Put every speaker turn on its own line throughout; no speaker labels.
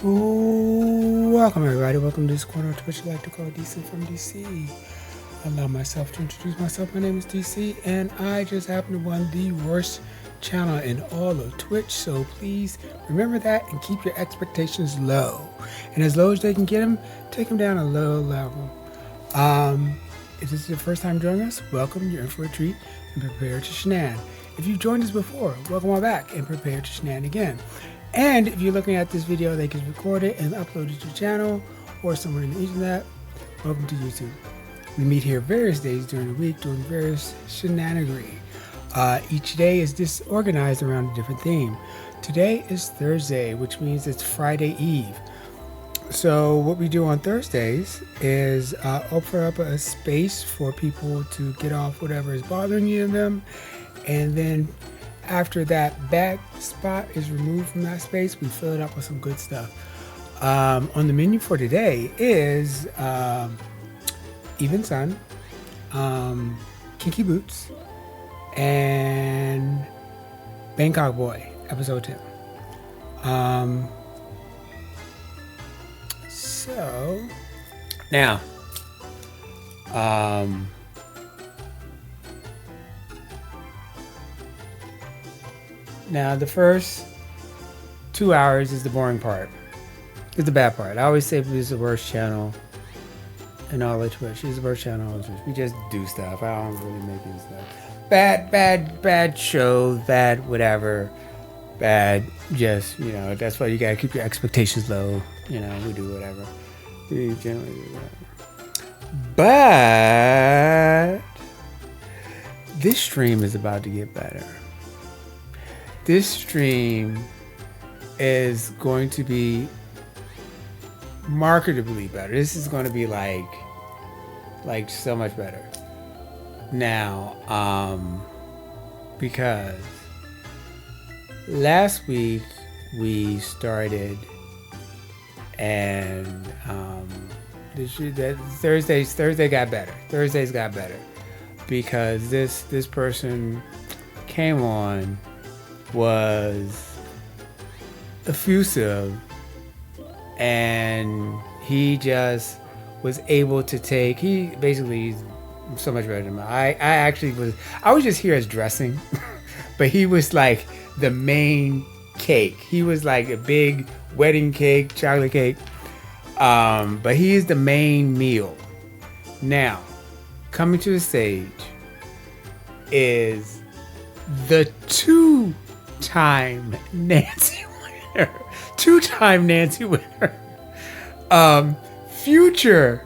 Welcome everybody. Welcome to this corner of Twitch I like to call DC from DC. Allow myself to introduce myself. My name is DC and I just happen to run the worst channel in all of Twitch. So please remember that and keep your expectations low. And as low as they can get them, take them down a low level. If this is your first time joining us, welcome. You're in for a treat and prepare to shenan. If you've joined us before, welcome on back and prepare to shenan again. And if you're looking at this video that gets recorded and uploaded to the channel or somewhere in the internet, welcome to YouTube. We meet here various days during the week doing various shenanigans. Each day is disorganized around a different theme. Today is Thursday, which means it's Friday Eve. So what we do on Thursdays is open up a space for people to get off whatever is bothering them, and then after that bad spot is removed from that space, we fill it up with some good stuff. On the menu for today is Even Sun, Kinky Boots, and Bangkok Boy, episode 2. So now, now the first 2 hours is the boring part. It's the bad part. I always say this is the worst channel in all of Twitch. It's the worst channel in all of Twitch. We just do stuff. I don't really make any stuff. Bad show, bad whatever. Bad, just, you know, that's why you gotta keep your expectations low. You know, we do whatever. We generally do whatever. But this stream is about to get better. This stream is going to be marketably better. This is going to be like so much better. Now, because last week we started and Thursday got better. Thursdays got better because this person came on, was effusive, and he just was able to take, he basically so much better than me. I was just here as dressing, but he was like the main cake. He was like a big wedding cake, chocolate cake, but he is the main meal. Now, coming to the stage is the two-time Nancy winner. Two-time Nancy winner. Future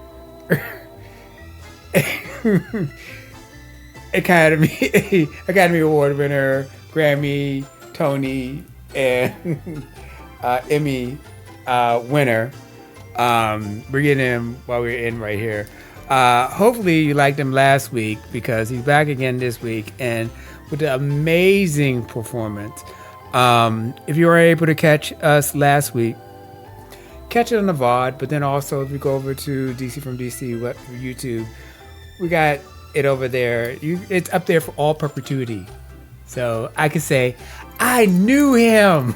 Academy Award winner, Grammy, Tony, and Emmy winner. We're getting him while we're in right here. Hopefully you liked him last week because he's back again this week and with an amazing performance. If you were able to catch us last week, catch it on the VOD, but then also if you go over to DC from DC YouTube, we got it over there. It's up there for all perpetuity. So I can say, I knew him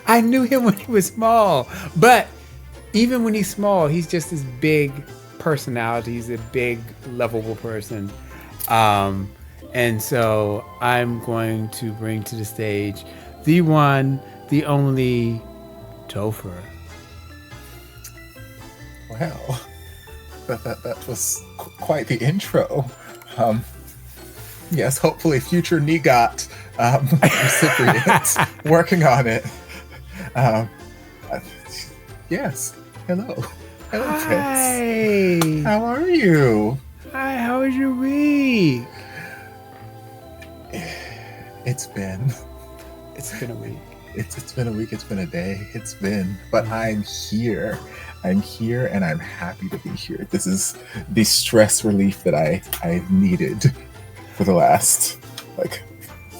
when he was small. But even when he's small, he's just this big personality. He's a big, lovable person. And so I'm going to bring to the stage the one, the only Topher.
Wow, that was quite the intro. Yes, hopefully future NEGOT recipient working on it. Yes, hello,
Hi.
Prince. How are you?
Hi, how was your week?
It's been
a week.
It's been a week. It's been a day. But I'm here. I'm here and I'm happy to be here. This is the stress relief that I've needed for the last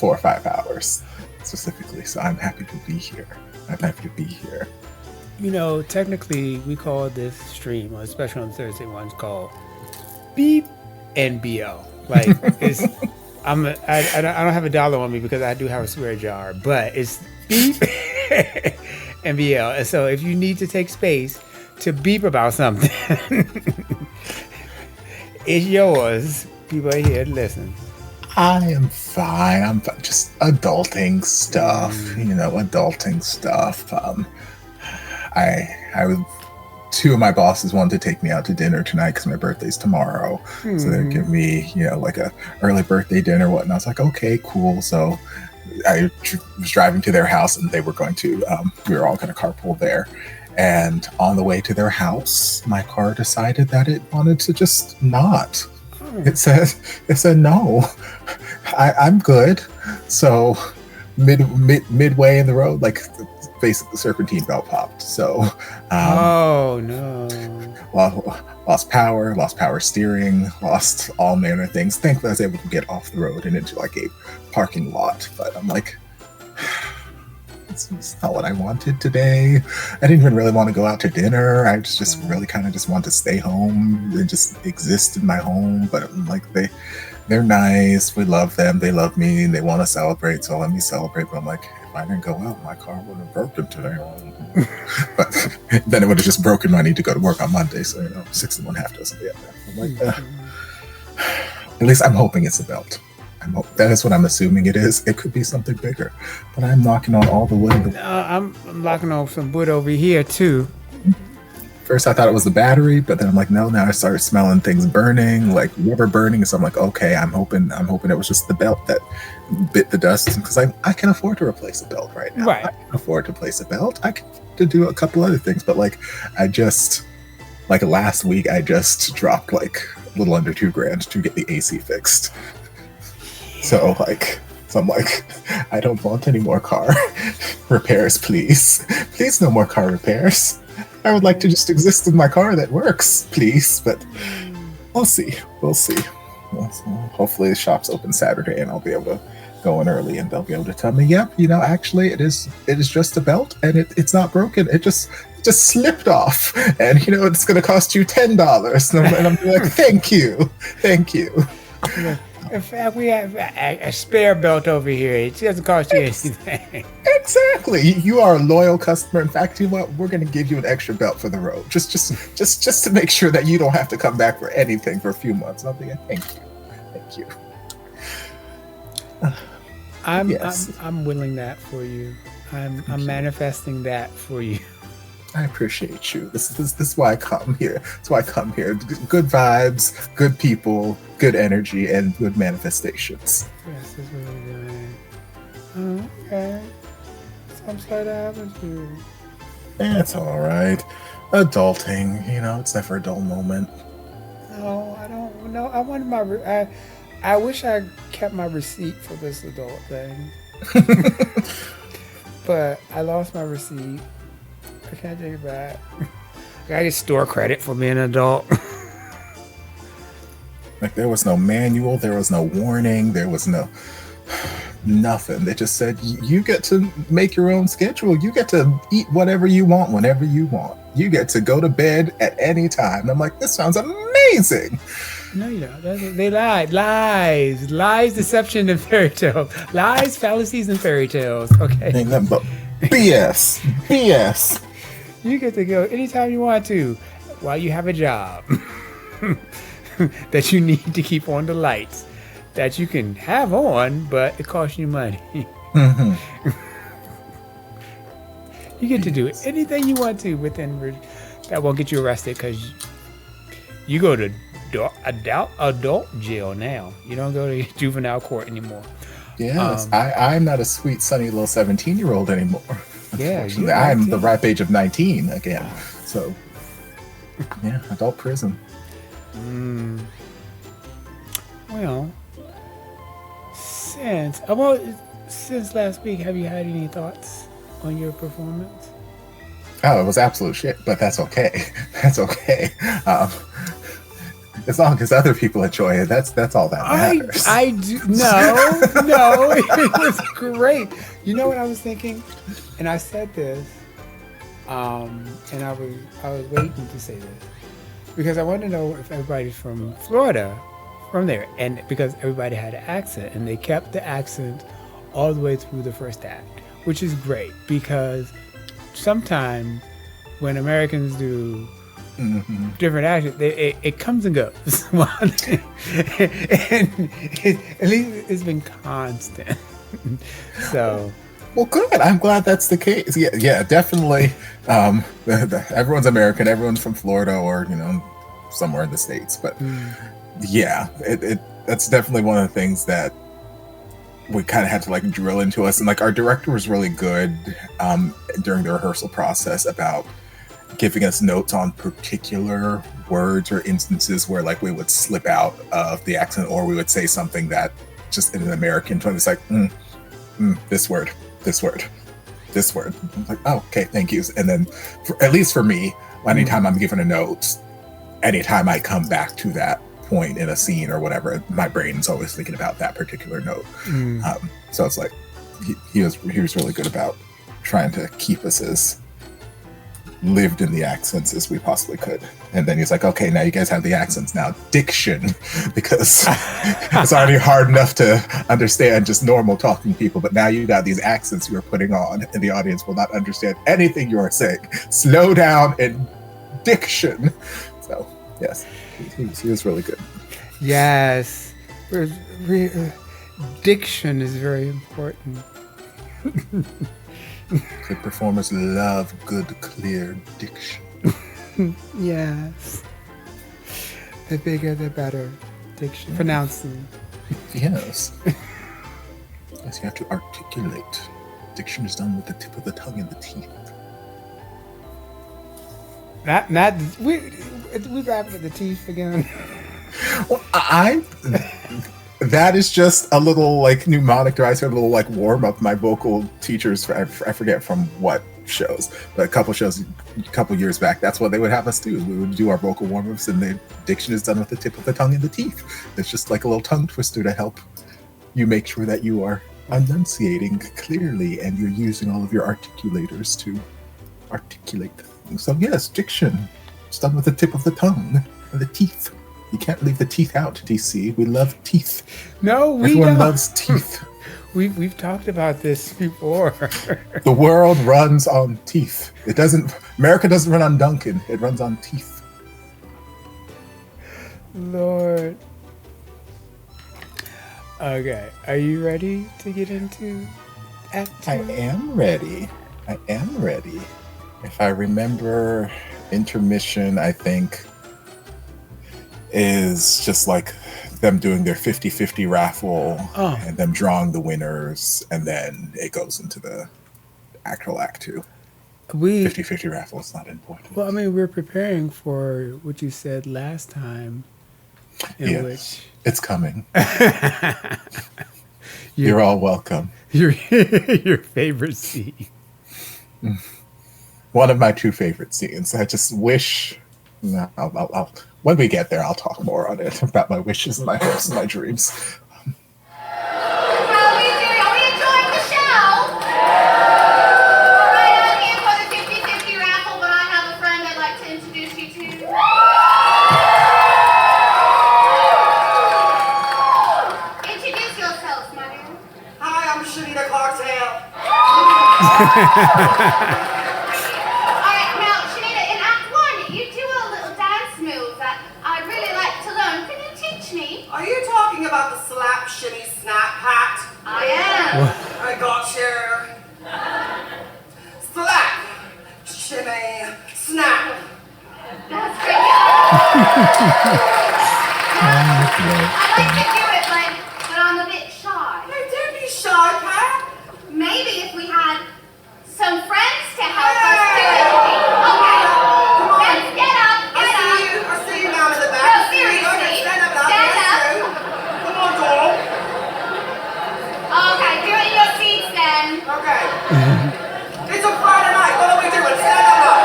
4 or 5 hours specifically. So I'm happy to be here.
You know, technically we call this stream, especially on Thursday ones, called Beep and BO. Like it's I don't have a dollar on me because I do have a swear jar, but it's beep MBL. And so if you need to take space to beep about something, it's yours. People are here to listen.
I am fine. I'm just adulting stuff, adulting stuff. I was, two of my bosses wanted to take me out to dinner tonight because my birthday's tomorrow. So they'd give me, like a early birthday dinner, whatnot. I was like, okay, cool. So I was driving to their house and they were going to, we were all going to carpool there. And on the way to their house, my car decided that it wanted to just not. It said no, I'm good. So midway in the road, like basically the serpentine belt popped. So
oh no.
Lost power steering, lost all manner of things. Thankfully I was able to get off the road and into like a parking lot. But I'm like, it's not what I wanted today. I didn't even really want to go out to dinner. I just really kind of just want to stay home and just exist in my home. But I'm like, they're nice. We love them. They love me and they want to celebrate. So let me celebrate. But I'm like, if I didn't go out, my car would have broken today. But then it would have just broken my need to go to work on Monday. So, 6 and 1/2 doesn't get there. I'm like, at least I'm hoping it's a belt. That is what I'm assuming it is. It could be something bigger, but I'm knocking on all the wood.
I'm knocking on some wood over here too.
First I thought it was the battery, but then I'm like, no. Now I started smelling things burning, like rubber burning. So I'm like, okay, I'm hoping it was just the belt that bit the dust, because I can afford to replace a belt right now.
Right.
I can afford to replace a belt. I can to do a couple other things, but last week I just dropped like a little under $2,000 to get the AC fixed. So I'm like, I don't want any more car repairs, please. Please, no more car repairs. I would like to just exist in my car that works, please. But we'll see. Well, so hopefully the shop's open Saturday and I'll be able to go in early and they'll be able to tell me, yep, actually it is just a belt and it's not broken. It just slipped off and it's going to cost you $10. And I'm like, thank you.
Yeah. In fact, we have a spare belt over here. It doesn't cost you anything.
Exactly. You are a loyal customer. In fact, you know what? We're going to give you an extra belt for the road, just to make sure that you don't have to come back for anything for a few months. And I'll be like, thank you.
I'm willing that for you. I'm manifesting that for you.
I appreciate you. This is why I come here. That's why I come here. Good vibes, good people, good energy, and good manifestations.
Yes, that's what we're doing. Oh, okay. So I'm sorry that happened to you.
It's all right. Adulting, it's never a dull moment.
No, I don't know. I wanted I wish I kept my receipt for this adult thing. But I lost my receipt. I can't take it back. I gotta get store credit for being an adult.
Like there was no manual, there was no warning, there was nothing. They just said you get to make your own schedule. You get to eat whatever you want whenever you want. You get to go to bed at any time. And I'm like, this sounds amazing.
No, you don't. They lied. Lies, deception, and fairy tales. Lies, fallacies, and fairy tales. Okay.
Ain't nothing but BS.
You get to go anytime you want to while you have a job that you need to keep on the lights that you can have on, but it costs you money.
Mm-hmm.
You get to do anything you want to within that won't get you arrested because you go to adult jail now. You don't go to juvenile court anymore.
Yes, I'm not a sweet, sunny little 17-year-old anymore.
Yeah,
I'm the ripe age of 19 again. So, yeah, adult prison.
Well, since last week, have you had any thoughts on your performance?
Oh, it was absolute shit, but that's okay. That's okay. As long as other people enjoy it, that's all that matters.
I do. No, it was great. You know what I was thinking, and I said this, and I was waiting to say this because I wanted to know if everybody's from Florida, from there, and because everybody had an accent, and they kept the accent all the way through the first act, which is great because sometimes when Americans do different actions, it comes and goes. And at least it's been constant. So.
Well, good. I'm glad that's the case. Yeah, definitely. Everyone's American. Everyone's from Florida or somewhere in the States. But yeah, that's definitely one of the things that we kind of had to like drill into us. And like our director was really good during the rehearsal process about giving us notes on particular words or instances where like we would slip out of the accent or we would say something that just in an American tone, it's like, this word. I'm like, oh, okay, thank you. And then, at least for me, anytime I'm given a note, anytime I come back to that point in a scene or whatever, my brain's always thinking about that particular note. So it's like, he was really good about trying to keep us as lived in the accents as we possibly could. And then he's like, okay, now you guys have the accents, now diction, because it's already hard enough to understand just normal talking people, but now you got these accents you are putting on and the audience will not understand anything you are saying. Slow down in diction. So yes, he was really good.
Yes, diction is very important.
Good performers love good, clear diction.
Yes. The bigger, the better. Diction. Pronouncing.
Yes. Yes, you have to articulate. Diction is done with the tip of the tongue and the teeth.
We wrap with the teeth again.
Well, that is just a little like mnemonic device, or a little like warm up. My vocal teachers, I forget from what shows, but a couple years back, that's what they would have us do. We would do our vocal warm ups, and the diction is done with the tip of the tongue and the teeth. It's just like a little tongue twister to help you make sure that you are enunciating clearly and you're using all of your articulators to articulate things. So yes, diction is done with the tip of the tongue and the teeth. You can't leave the teeth out, DC. We love teeth.
No, we
Everyone
don't.
loves teeth.
We've talked about this before.
The world runs on teeth. America doesn't run on Duncan. It runs on teeth.
Lord. Okay, are you ready to get into Act 2?
I am ready. If I remember, intermission, I think, is just like them doing their 50-50 raffle and them drawing the winners, and then it goes into the actual Act 2. 50-50 raffle is not important.
Well, I mean, we're preparing for what you said last time.
Yes, it's coming. You're all welcome.
Your favorite scene.
One of my two favorite scenes. I just wish... I'll when we get there, I'll talk more on it, about my wishes and my hopes and my dreams.
How are we doing? Are we enjoying the show? All right, I'm here for the 50-50 raffle, but I have a friend I'd like to introduce you to. Introduce yourselves, my dear.
Hi, I'm Shanita Clarktail.
All right, now, Shanita, in Act 1, you do a little dance move that I'd really like to learn. Can you teach me?
Are you talking about the slap, shimmy, snap hat?
I am.
I got you. Slap, shimmy, snap.
That's great. I like to do it, but I'm a bit shy.
Hey, don't be shy, Pat.
Maybe if we had some friends to help us do it. Okay.
Come on.
Let's get up.
I see you down in the back.
No, seriously.
Okay, stand up.
Stand up.
Come on, doll.
Okay, do it in your seats then.
Okay. It's a Friday night. What are we doing? Stand up now.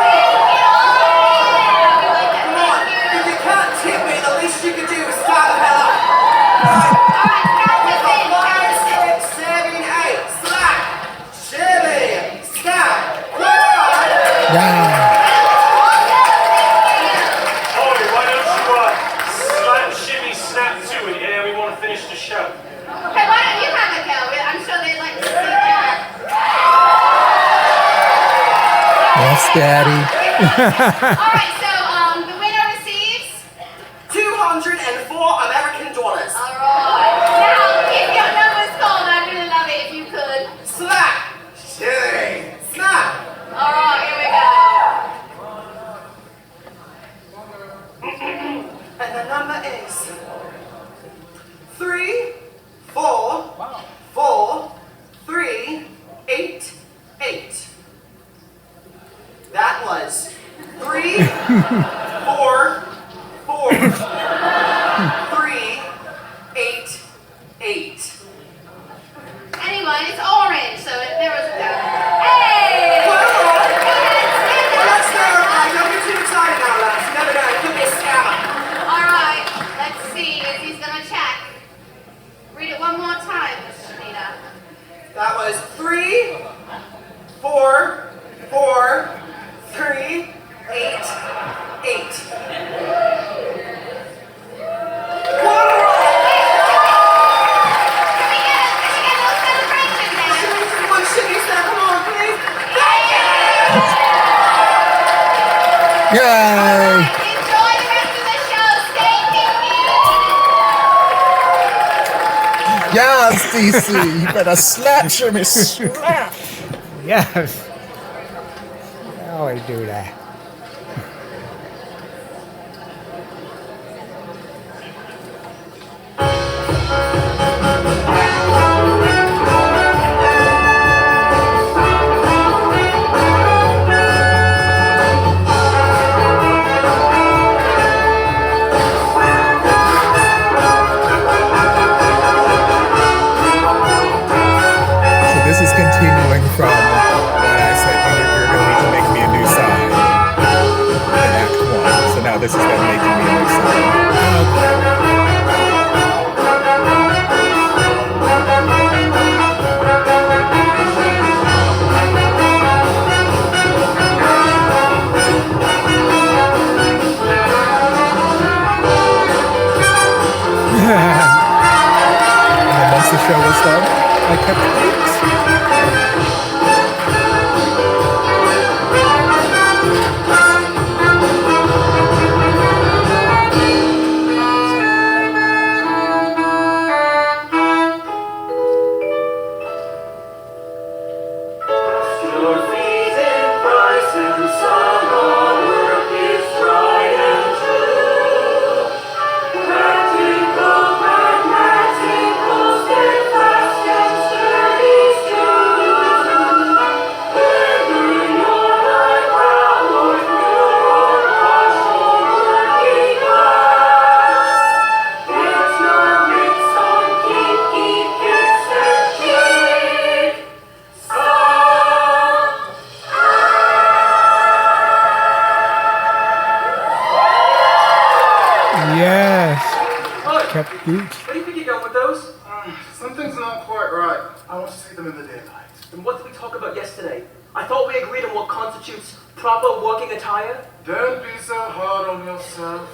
Thank you.
Come on. If you can't tip me, the least you can do is stand the hell up. Right.
All right, count us in.
5, 6, 7, 8. Slap, shimmy, snap. Come on.
Oi, why don't you slap, shimmy, snap to it? Yeah, we want to finish the show.
Okay, why don't you have a go? I'm sure they'd like to see that.
Yes, Daddy.
All right, so the winner receives.
$204 American dollars.
All right. Now, if your number's called, I'd really love it if you could.
Slap! Shilling! Snap!
All right, here we go.
And the number is 3, 4, 4, 3, 8, 8. That was 3, 4, 4, 3, 8, 8.
Anyway, it's orange, so there was. Hey! Go ahead, stand up.
Let's go. Don't get too excited now, lads. You never know. It could be a scammer.
All right, let's see if he's gonna check. Read it one more time, Miss Shanita.
That was 3, 4, 4, 3, 8, 8.
Yay!
Enjoy the rest of the show. Stay kinky.
Yes, DC, you better slap Shimmy, slap.
Yes. I always do that.
This is continuing from when I said you're going to need to make me a new sign in Act 1. So now this is them making me a new sign. And then once the show was done, I kept it.
Kept boots.
Where do you think you're going with those? Something's not quite right. I want to see them in the daylight. And what did we talk about yesterday? I thought we agreed on what constitutes proper working attire.
Don't be so hard on yourself.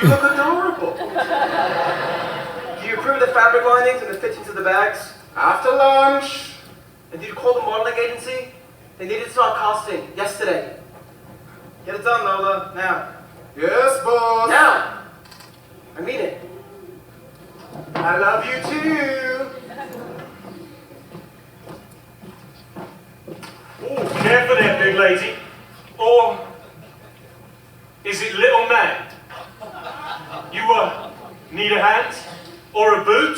You look adorable.
Do you approve the fabric linings and the fittings of the bags?
After lunch.
And did you call the modeling agency? They needed to start casting yesterday. Get it done, Lola. Now.
Yes, boss.
Now! I mean it.
I love you too.
Oh, careful there, big lady. Or is it little man? You need a hand? Or a boot?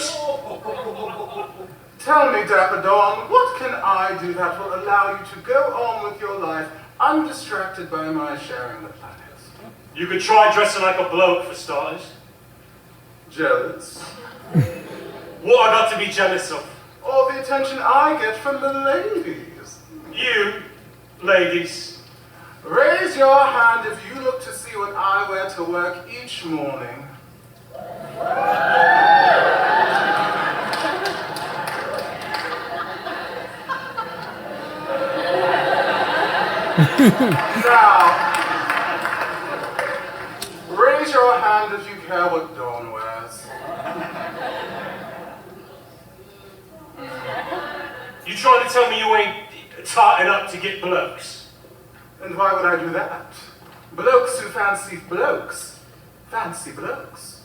Tell me, Dapper Dawn, what can I do that will allow you to go on with your life undistracted by my sharing the planet?
You could try dressing like a bloke, for starters.
Jealous?
What I got to be jealous of?
Or the attention I get from the ladies?
You, ladies.
Raise your hand if you look to see what I wear to work each morning. Now, raise your hand if you care what Dawn wears.
You trying to tell me you ain't tarting up to get blokes?
And why would I do that? Blokes who fancy blokes, fancy blokes.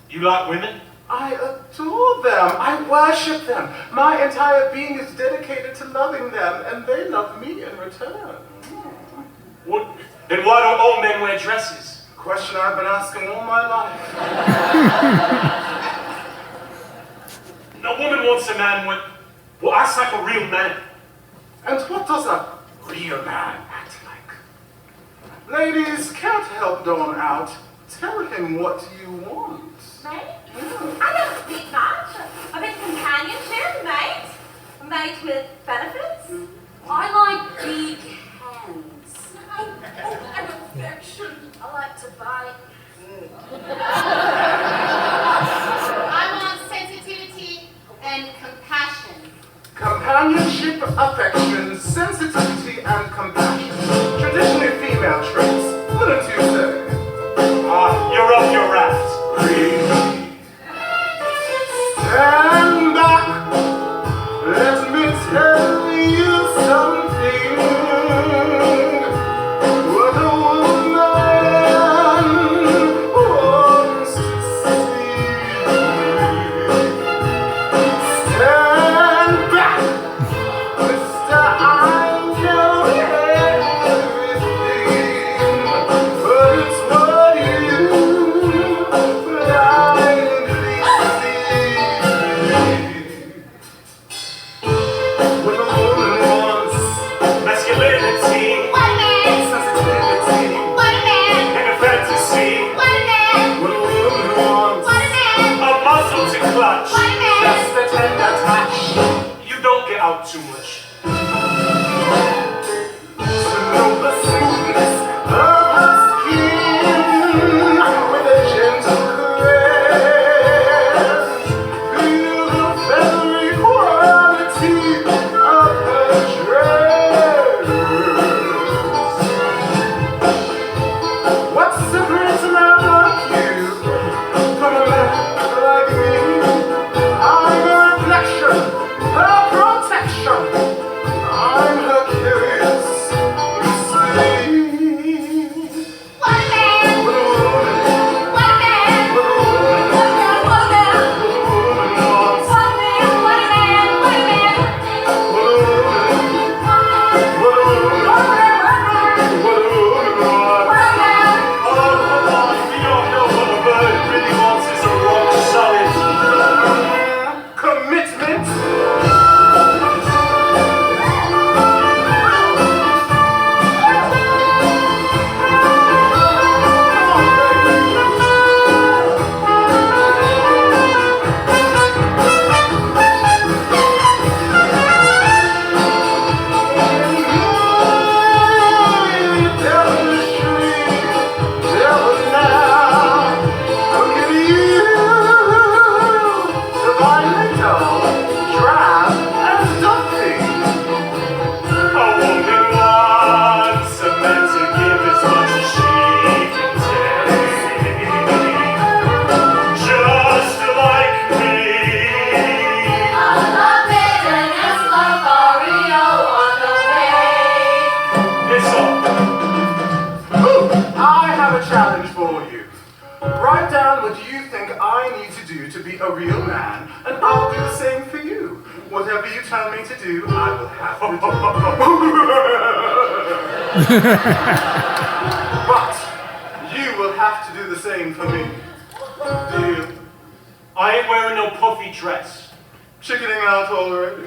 You like women?
I adore them. I worship them. My entire being is dedicated to loving them, and they love me in return.
What? Then why don't all men wear dresses?
Question I've been asking all my life.
A woman wants a man with, well, acts like a real man.
And what does a real man act like? Ladies, can't help Dawn out. Tell him what you want.
Mate? I don't think much. A bit of companionship, mate. A mate with benefits. I like big hands. And affection. I like to bite. I want sensitivity and compassion.
Companionship, affection, sensitivity, and compassion. Traditionally female traits. Wouldn't you say?
You're off your raft.
Stand back. Let me tell you something. What a woman wants to see. Stand back, Mister. I know everything, but it's what you blindly see. What a woman wants,
Masculinity
What a man!
sensitivity.
What a man!
and a fantasy.
What a man!
What a woman wants,
What a man!
A muscle to clutch.
What a man!
just a tender touch.
You don't get out too much.
To know the sweetness of her skin with a gentle caress. Feel the feathery quality of her dress. What separates a man like you from a man like me? I'm a reflection, her protection. I'm her curious, you see.
What a man!
What a woman,
What a man!
what a woman,
What a man! What a man!
what a woman wants.
What a man! What a man! What a man!
What a woman, what a woman, what a woman wants.
What a man!
Oh, come on. We don't know what a bird really wants is a rock solid.
Commitment.
A woman wants a man to give as much as she can take. Just like me. It's all.
I have a challenge for you. Write down what you think I need to do to be a real man, and I'll do the same for you. Whatever you tell me to do, I will have to do. But you will have to do the same for me. Deal?
I ain't wearing no puffy dress.
Chickening out already.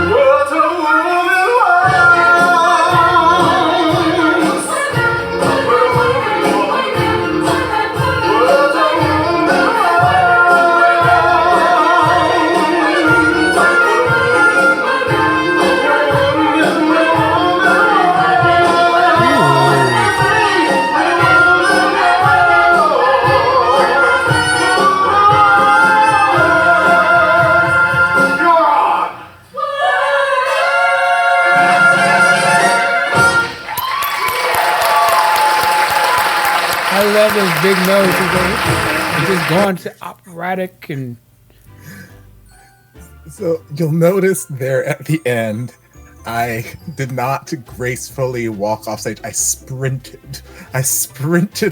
What a woman wants. What a woman wants. What a woman wants.
I love those big notes. It's just going to operatic and.
So you'll notice there at the end, I did not gracefully walk off stage. I sprinted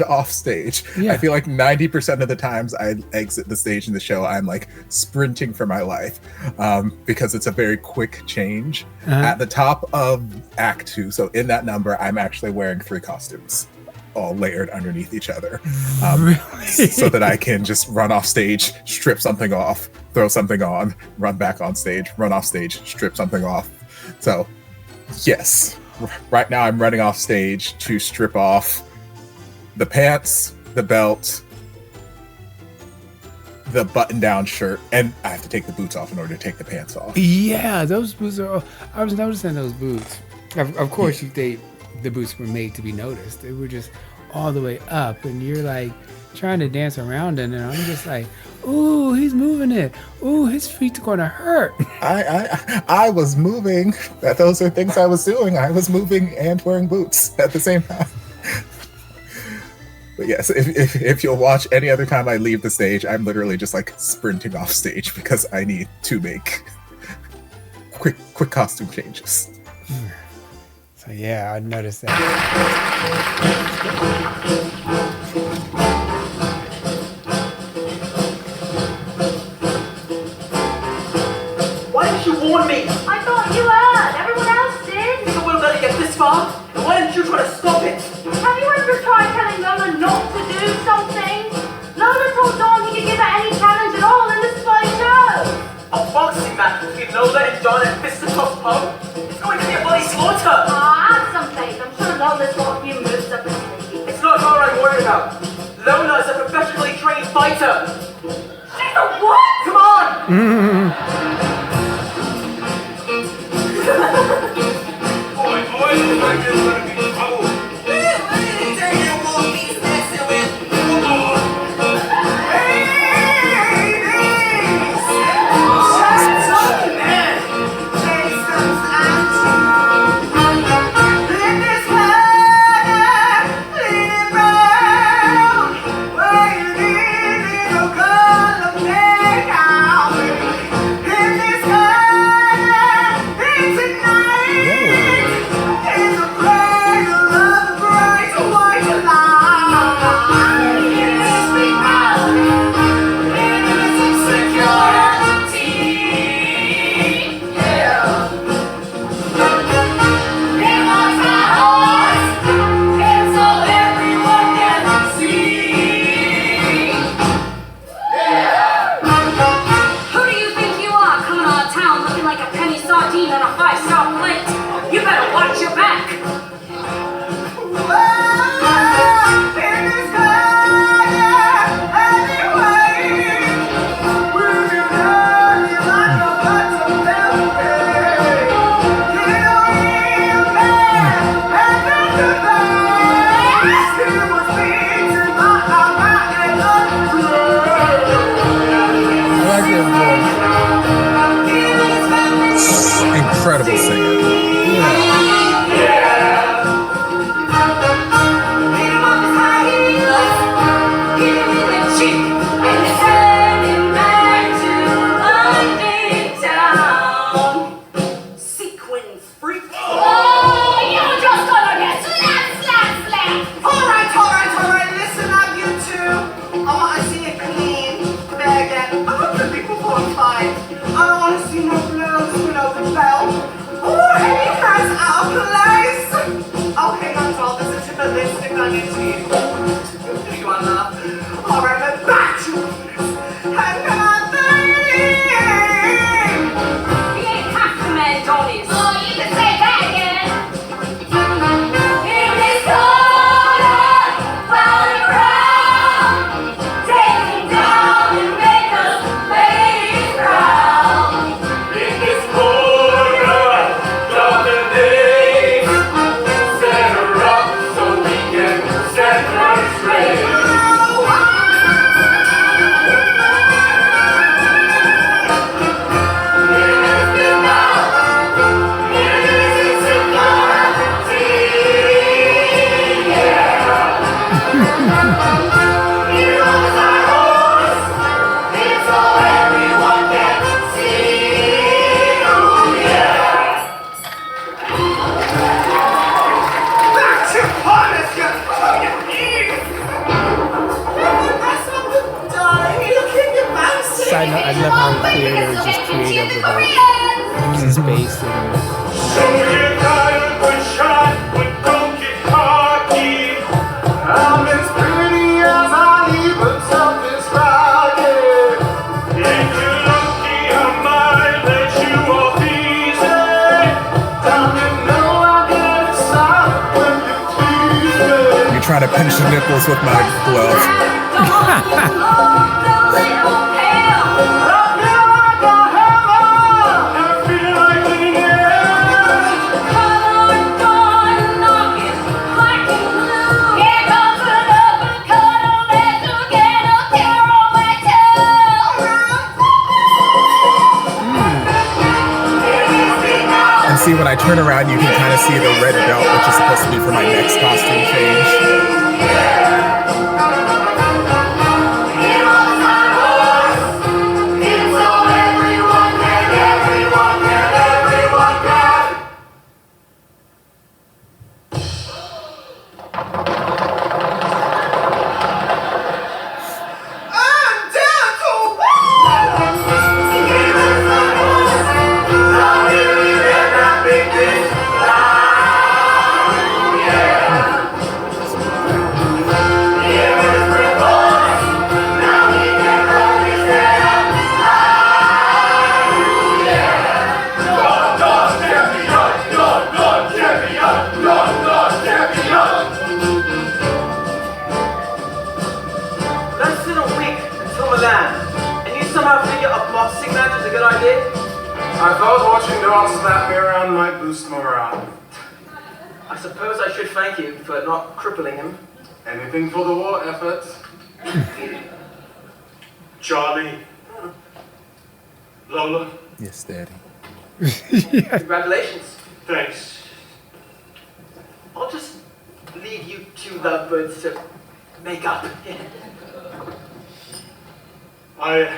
off stage.
Yeah.
I feel like 90% of the times I exit the stage in the show, I'm like sprinting for my life because it's a very quick change. At the top of Act 2, so in that number, I'm actually wearing 3 costumes, all layered underneath each other, so that I can just run off stage, strip something off, throw something on, run back on stage, run off stage, strip something off. So, yes, right now I'm running off stage to strip off the pants, the belt, the button-down shirt, and I have to take the boots off in order to take the pants off.
Yeah, those boots are. I was noticing those boots. Of course, the boots were made to be noticed. They were just all the way up, and you're like trying to dance around it, and I'm just like, ooh, he's moving it. Ooh, his feet's gonna hurt.
I was moving. Those are things I was doing. I was moving and wearing boots at the same time. But yes, if you'll watch any other time I leave the stage, I'm literally just like sprinting off stage because I need to make quick costume changes.
So yeah, I noticed that.
Why didn't you warn me?
I thought you heard. Everyone else did.
You wouldn't let it get this far? And why didn't you try to stop it?
Have you ever tried telling Lola not to do something? Lola told Dawn he could give her any challenge at all, and this is what he chose.
A boxing match between Lola and Dawn at Fisticuffs Pub? It's going to be a bloody slaughter!
Have some faith. I'm sure Lola's got a few moves up her sleeve.
It's not her I'm worried about. Lola is a professionally trained fighter.
She's a what?
Come on!
Side note, I love how creator is just creative about uses bass and
So you're tired but shy, but don't get cocky.
I'm as pretty as I need, but tough as rocket.
If you're lucky, I might let you off easy.
Don't you know I get excited when you tease me?
You try to pinch the nipples with my glove. And see, when I turn around, you can kind of see the red belt, which is supposed to be for my next costume change.
Less than a week until Milan, and you somehow figure a boxing match is a good idea?
I thought watching dogs slap me around might boost morale.
I suppose I should thank you for not crippling him.
Anything for the war effort.
Charlie. Lola.
Yes, Daddy.
Congratulations.
Thanks.
I'll just leave you two lovebirds to make up.
I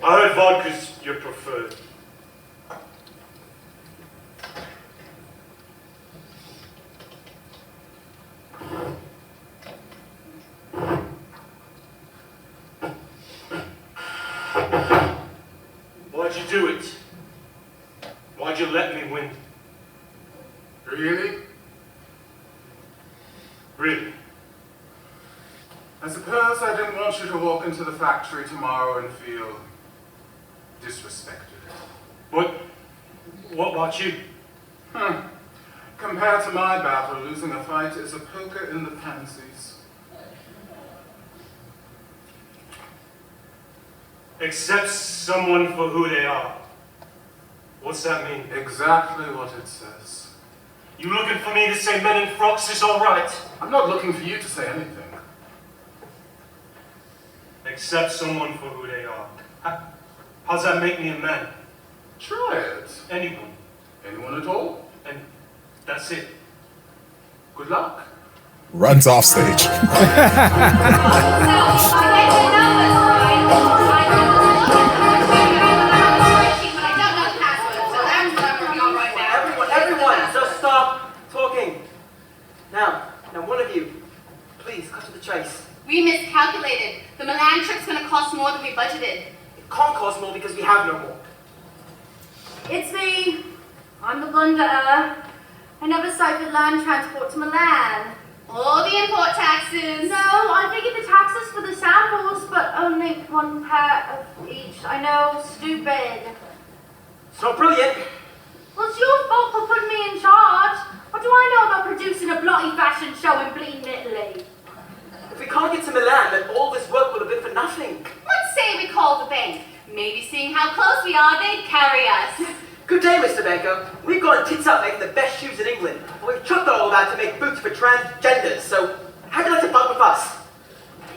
heard vodka's your preferred. Why'd you do it? Why'd you let me win?
Really?
Really?
I suppose I didn't want you to walk into the factory tomorrow and feel disrespected.
What about you?
Compared to my battle, losing a fight is a poker in the pansies.
Accept someone for who they are. What's that mean?
Exactly what it says.
You looking for me to say men in frocks is alright?
I'm not looking for you to say anything.
Accept someone for who they are. How's that make me a man?
Try it.
Anyone.
Anyone at all?
And that's it.
Good luck.
Runs off stage.
Everyone, just stop talking. Now, one of you, please cut to the chase.
We miscalculated. The Milan trip's gonna cost more than we budgeted.
It can't cost more because we have no more.
It's me. I'm the blunderer. I never ciphered land transport to Milan.
All the import taxes.
No, I figured the taxes for the samples, but only one pair of each. I know, stupid.
It's not brilliant.
Well, it's your fault for putting me in charge. What do I know about producing a bloody fashion show in bleeding Italy?
If we can't get to Milan, then all this work would have been for nothing.
Let's say we call the bank. Maybe seeing how close we are, they'd carry us.
Good day, Mr. Banker. We've gone tits up making the best shoes in England. And we've chucked all that to make boots for transgenders, so how'd you like to bunk with us?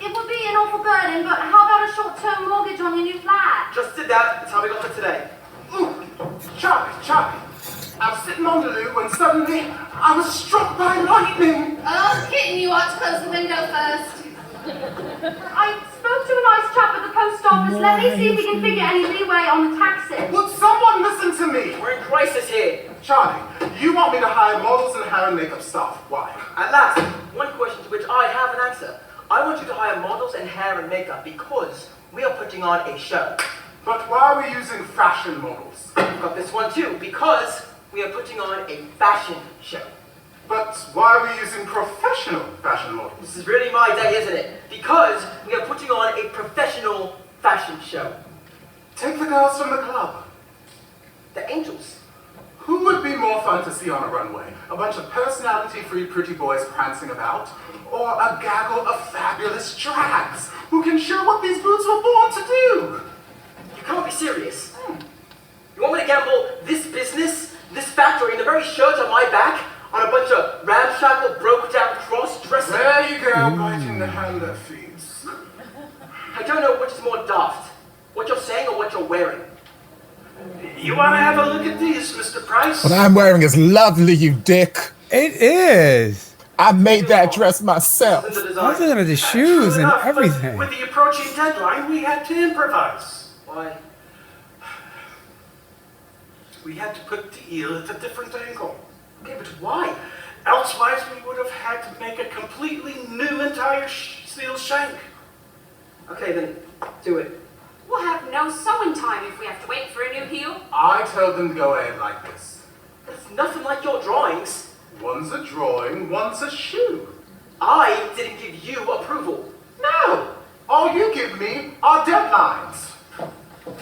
It would be an awful burden, but how about a short-term mortgage on your new flat?
Just did that. That's how we got for today.
Ooh, Charlie. I was sitting on the loo when suddenly I was struck by lightning.
Oh, kitten, you ought
forgot to close the window first. I spoke to a nice chap at the post office. Let me see if we can figure any leeway on the taxi.
Would someone listen to me?
We're in crisis here.
Charlie, you want me to hire models and hair and makeup staff. Why?
At last, one question to which I have an answer. I want you to hire models and hair and makeup because we are putting on a show.
But why are we using fashion models?
We've got this one too, because we are putting on a fashion show.
But why are we using professional fashion models?
This is really my day, isn't it? Because we are putting on a professional fashion show.
Take the girls from the club.
The Angels.
Who would be more fun to see on a runway? A bunch of personality-free pretty boys prancing about? Or a gaggle of fabulous drags who can show what these boots were born to do?
You can't be serious. You want me to gamble this business, this factory, and the very shirt on my back on a bunch of ramshackle, broke-down, cross-dressing?
There you go, biting the hand that feeds.
I don't know which is more daft, what you're saying or what you're wearing.
You want to have a look at these, Mr. Price?
What I'm wearing is lovely, you dick.
It is.
I made that dress myself.
Listen to
I
design.
was looking at the shoes and
Enough, but
everything.
with the approaching deadline, we had to improvise.
Why?
We had to put the eel at a different angle.
Okay, but why?
Elsewise, we would have had to make a completely new entire steel shank.
Okay, then do it.
We'll have no sewing time if we have to wait for a new heel.
I told them to go ahead like this.
It's nothing like your drawings.
One's a drawing, one's a shoe.
I didn't give you approval.
No! All you give me are deadlines.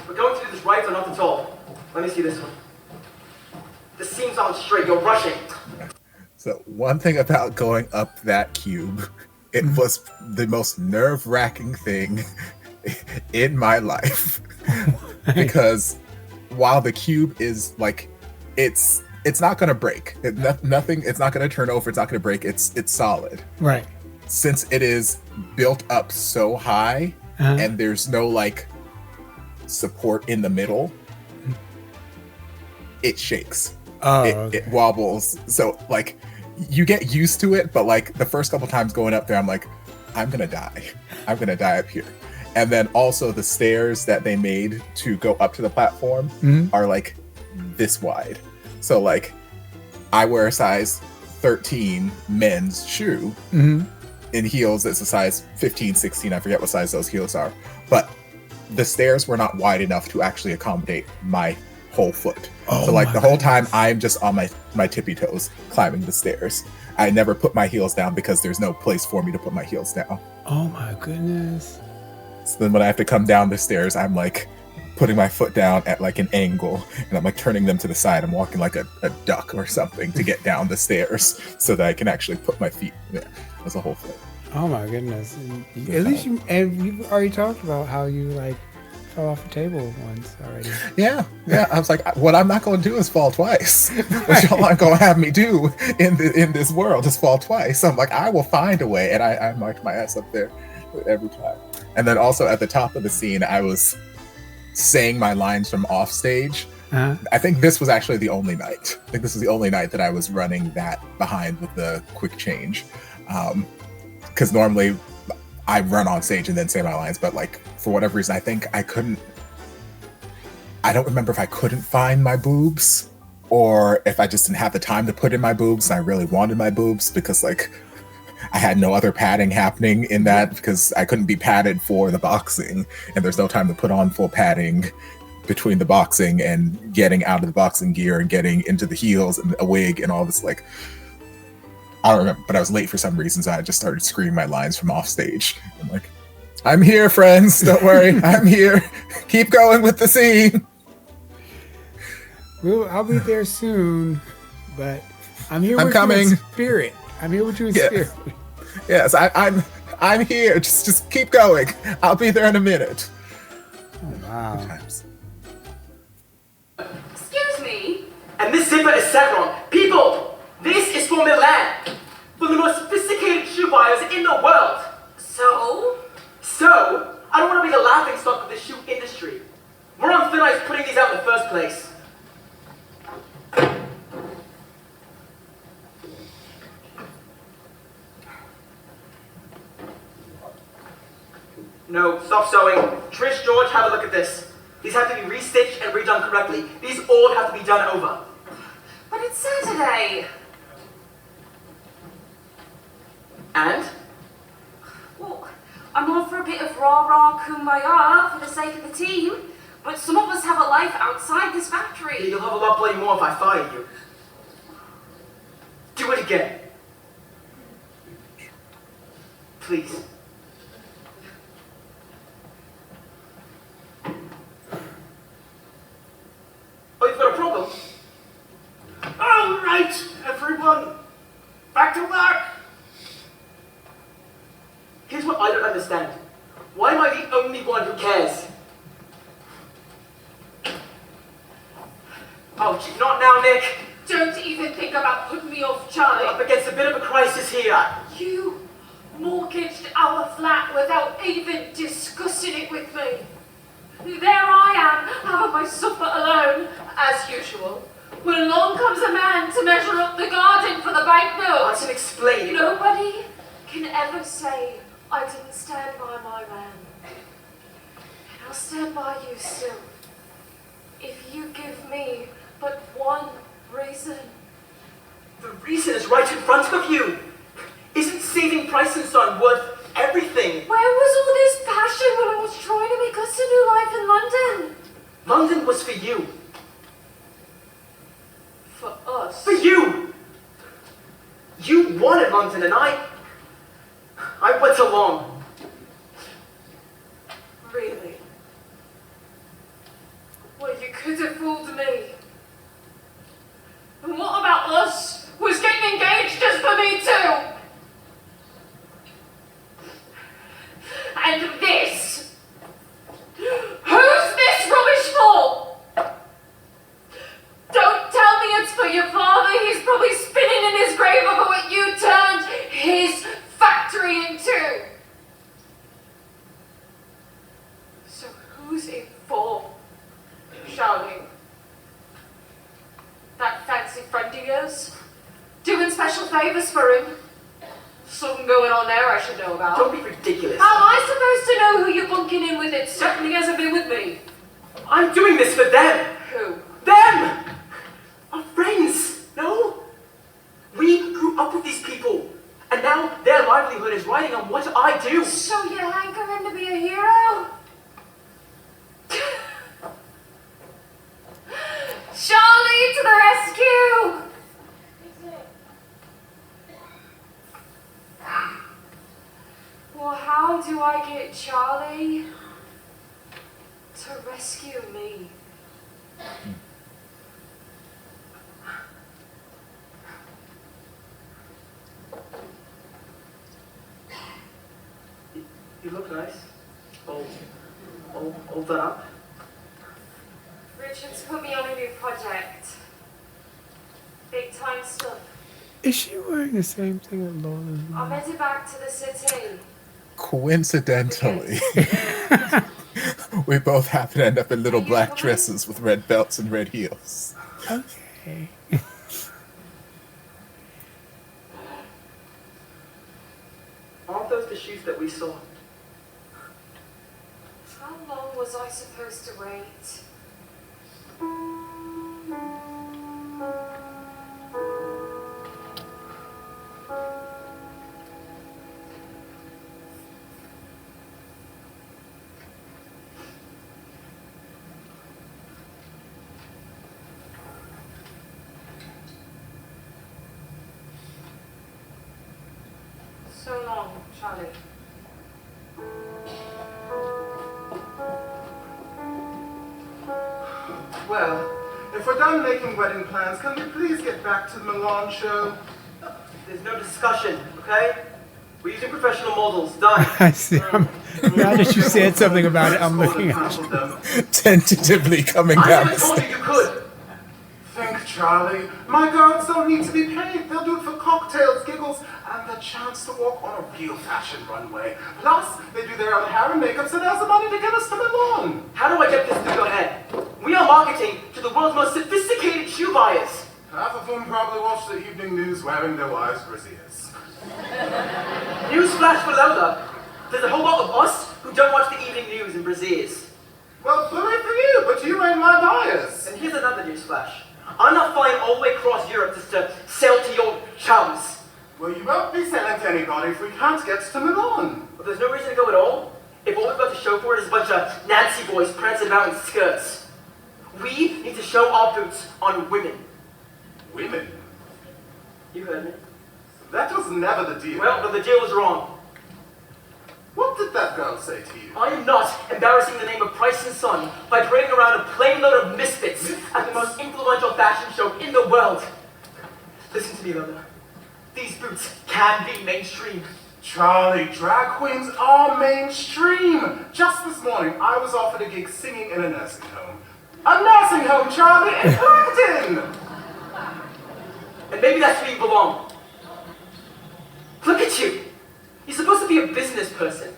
We're going to do this right or not at all. Let me see this one. The seams aren't straight, you're rushing.
So one thing about going up that cube, it was the most nerve-wracking thing in my life. Because while the cube is like, it's not gonna break. Nothing. It's not gonna turn over. It's not gonna break. It's solid.
Right.
Since it is built up so high, and there's no like support in the middle, it shakes.
Oh, okay.
It wobbles. So like, you get used to it, but like the first couple times going up there, I'm like, I'm gonna die. I'm gonna die up here. And then also the stairs that they made to go up to the platform are like this wide. So like, I wear a size 13 men's shoe in heels that's a size 15, 16. I forget what size those heels are. But the stairs were not wide enough to actually accommodate my whole foot. So like the whole time I'm just on my tippy toes climbing the stairs. I never put my heels down because there's no place for me to put my heels down.
Oh my goodness.
So then when I have to come down the stairs, I'm like putting my foot down at like an angle and I'm like turning them to the side. I'm walking like a duck or something to get down the stairs so that I can actually put my feet there. That's a whole thing.
Oh my goodness. At least you've already talked about how you like fell off a table once already.
Yeah. I was like, what I'm not going to do is fall twice. Which all I'm going to have me do in this world is fall twice. So I'm like, I will find a way. And I marked my ass up there every time. And then also at the top of the scene, I was saying my lines from off stage. I think this was actually the only night. I think this was the only night that I was running that behind with the quick change. Because normally I run on stage and then say my lines, but like for whatever reason, I think I don't remember if I couldn't find my boobs or if I just didn't have the time to put in my boobs. And I really wanted my boobs because like I had no other padding happening in that because I couldn't be padded for the boxing and there's no time to put on full padding between the boxing and getting out of the boxing gear and getting into the heels and a wig and all this. Like, I don't remember, but I was late for some reason, so I just started screaming my lines from off stage. I'm like, I'm here, friends. Don't worry. I'm here. Keep going with the scene.
Well, I'll be there soon, but I'm here with
coming.
you in spirit. I'm here with you in spirit.
Yes, I'm here. Just keep going. I'll be there in a minute.
Oh, wow.
Sometimes.
Excuse me.
And this zipper is set wrong. People, this is for Milan. For the most sophisticated shoe buyers in the world.
So,
I don't want to be the laughing stock of the shoe industry. We're on thin ice putting these out in the first place. No, stop sewing. Trish, George, have a look at this. These have to be restitched and redone correctly. These all have to be done over.
But it's Saturday.
And?
Well, I'm all for a bit of rah-rah kumbaya for the sake of the team, but some of us have a life outside this factory.
You'll have a lot bloody more if I fire you. Do it again. Please. Oh, you've got a problem?
All right, everyone. Back to work.
Here's what I don't understand. Why am I the only one who cares? Oh, gee, not now, Nick.
Don't even think about putting me off,
I'm
Charlie.
up against a bit of a crisis here.
You mortgaged our flat without even discussing it with me. There I am, having my supper alone, as usual. When along comes a man to measure up the garden for the
I
banknote.
can explain.
Nobody can ever say I didn't stand by my man. And I'll stand by you still. If you give me but one reason.
The reason is right in front of you. Isn't saving Price and Son worth everything?
Where was all this passion when I was trying to make us a new life in London?
London was for you.
For us.
For you! You wanted London and I went along.
Really? Well, you could have fooled me. And what about us? Was getting engaged just for me too? And this? Who's this rubbish for? Don't tell me it's for your father. He's probably spinning in his grave over what you turned his factory into. So who's it for, Charlie? That fancy friend of yours? Doing special favours for him? Something going on there I should know about.
Don't be ridiculous.
How am I supposed to know who you're bunking in with? It certainly hasn't been with me.
I'm doing this for them.
Who?
Them! Our friends, no? We grew up with these people, and now their livelihood is riding on what I do.
So you're hankering to be a hero? Charlie, to the rescue! Well, how do I get Charlie to rescue me?
You look nice. All done up.
Richard's put me on a new project. Big time stuff.
Is she wearing the same thing as Lola?
I'm headed back to the city.
Coincidentally, we both happen to end up in little black dresses with red belts and red heels.
Okay.
Aren't those the shoes that we saw?
How long was I supposed to wait? So long, Charlie.
Well, if we're done making wedding plans, can we please get back to the Milan show?
There's no discussion, okay? We're using professional models. Done.
I see. Now that you said something about it, I'm looking at
Half
you.
of them.
Tentatively coming
I
down
never
the
told you
stairs.
you could.
Think, Charlie. My girls don't need to be paid. They'll do it for cocktails, giggles, and the chance to walk on a real fashion runway. Plus, they do their own hair and makeup, so there's the money to get us to Milan.
How do I get this through your head? We are marketing to the world's most sophisticated shoe buyers.
Half of whom probably watch the evening news wearing their wives' brassieres.
Newsflash for Lola. There's a whole lot of us who who don't watch the evening news in Braziers.
Well, bully for you, but you ain't my bias.
And here's another newsflash. I'm not flying all the way across Europe just to sell to your chums.
Well, you won't be selling to anybody if we can't get to Milan.
But there's no reason to go at all. If all we've got to show for it is a bunch of Nancy boys prancing about in skirts. We need to show our boots on women.
Women?
You heard me.
That was never the deal.
Well, but the deal was wrong.
What did that girl say to you?
I am not embarrassing the name of Price & Son by parading around a plane load of misfits at the most influential fashion show in the world. Listen to me, Lola. These boots can be mainstream.
Charlie, drag queens are mainstream. Just this morning, I was offered a gig singing in a nursing home. A nursing home, Charlie, in Clacton!
And maybe that's where you belong. Look at you. You're supposed to be a business person.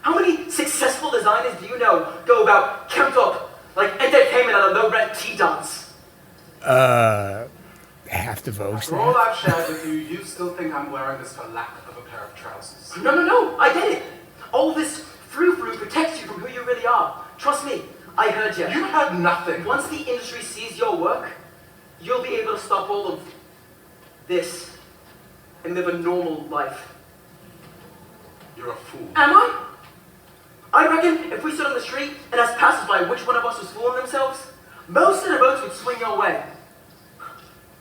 How many successful designers do you know go about kempt up like entertainment at a low-rent tea dance?
Half the votes.
For all I've shared with you, you still think I'm wearing this for lack of a pair of trousers.
No, I get it. All this frou-frou protects you from who you really are. Trust me, I heard you.
You heard nothing.
Once the industry sees your work, you'll be able to stop all of this and live a normal life.
You're a fool.
Am I? I reckon if we stood on the street and asked passersby which one of us was fooling themselves, most of the votes would swing your way.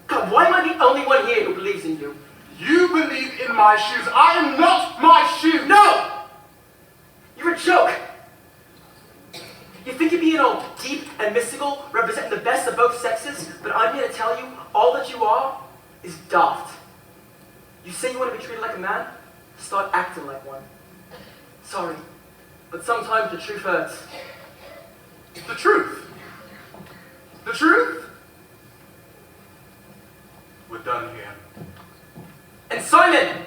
God, why am I the only one here who believes in you?
You believe in my shoes. I am not my shoes.
No! You're a joke. You think you're being all deep and mystical, representing the best of both sexes, but I'm here to tell you, all that you are is daft. You say you want to be treated like a man? Start acting like one. Sorry, but sometimes the truth hurts.
The truth? The truth? We're done here.
And Simon!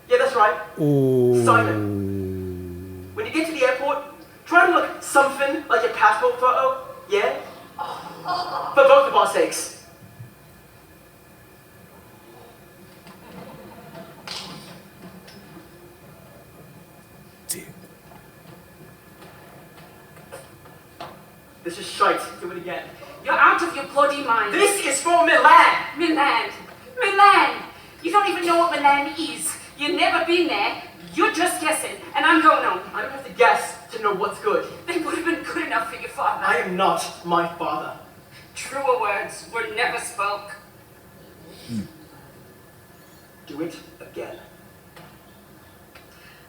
Yeah, that's right.
Ooh.
Simon. When you get to the airport, try to look something like your passport photo, yeah? For both of our sakes. This is shite. Do it again.
You're out of your bloody mind.
This is for Milan!
Milan. Milan. You don't even know what Milan is. You've never been there. You're just guessing, and I'm going home.
I don't have to guess to know what's good.
They would have been good enough for your father.
I am not my father.
Truer words were never spoke.
Do it again.